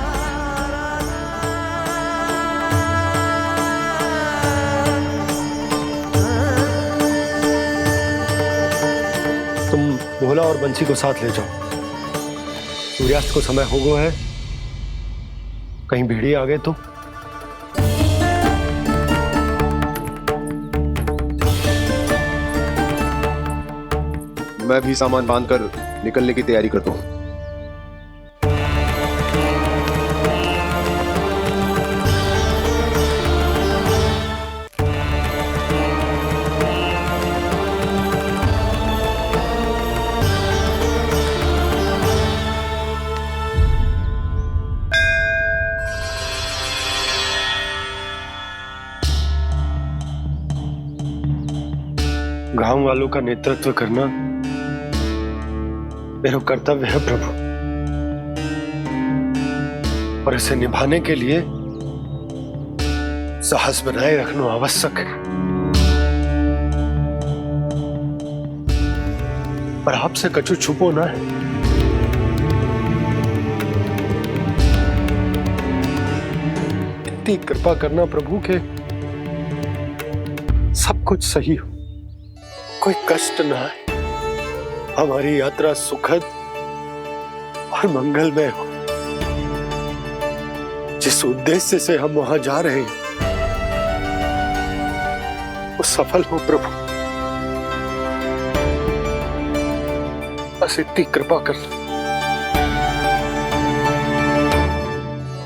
तुम भोला और बंसी को साथ ले जाओ। सूर्यास्त को समय हो गया है, कहीं भेड़िए आ गए तो। मैं भी सामान बांधकर निकलने की तैयारी करता हूँ। गांव वालों का नेतृत्व करना मेरा कर्तव्य है प्रभु, और इसे निभाने के लिए साहस बनाए रखना आवश्यक है। पर आपसे कछु छुपो ना है। इतनी कृपा करना प्रभु के सब कुछ सही हो, कोई कष्ट ना है, हमारी यात्रा सुखद और मंगलमय हो। जिस उद्देश्य से हम वहां जा रहे हैं वो सफल हो प्रभु, बस इतनी कृपा कर।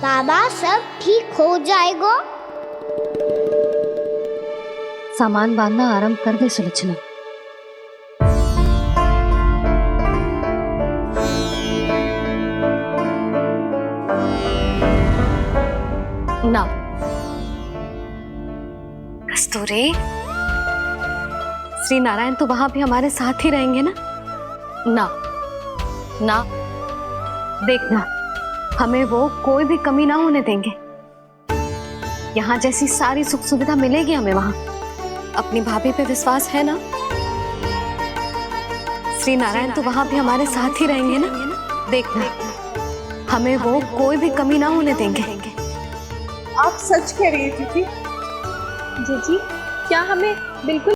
बाबा सब ठीक हो जाएगा। सामान बांधना आरंभ कर दे सुलोचना। ना कस्तूरी, श्री नारायण तो वहां भी हमारे साथ ही रहेंगे ना? ना ना, देखना हमें वो कोई भी कमी ना होने देंगे। यहाँ जैसी सारी सुख सुविधा मिलेगी हमें वहां। अपनी भाभी पे विश्वास है ना? श्री नारायण तो वहां भी हमारे साथ ही रहेंगे ना? देखना हमें वो कोई भी कमी ना होने देंगे। आप सच कह रही हैं जीजी? जीजी क्या हमें बिल्कुल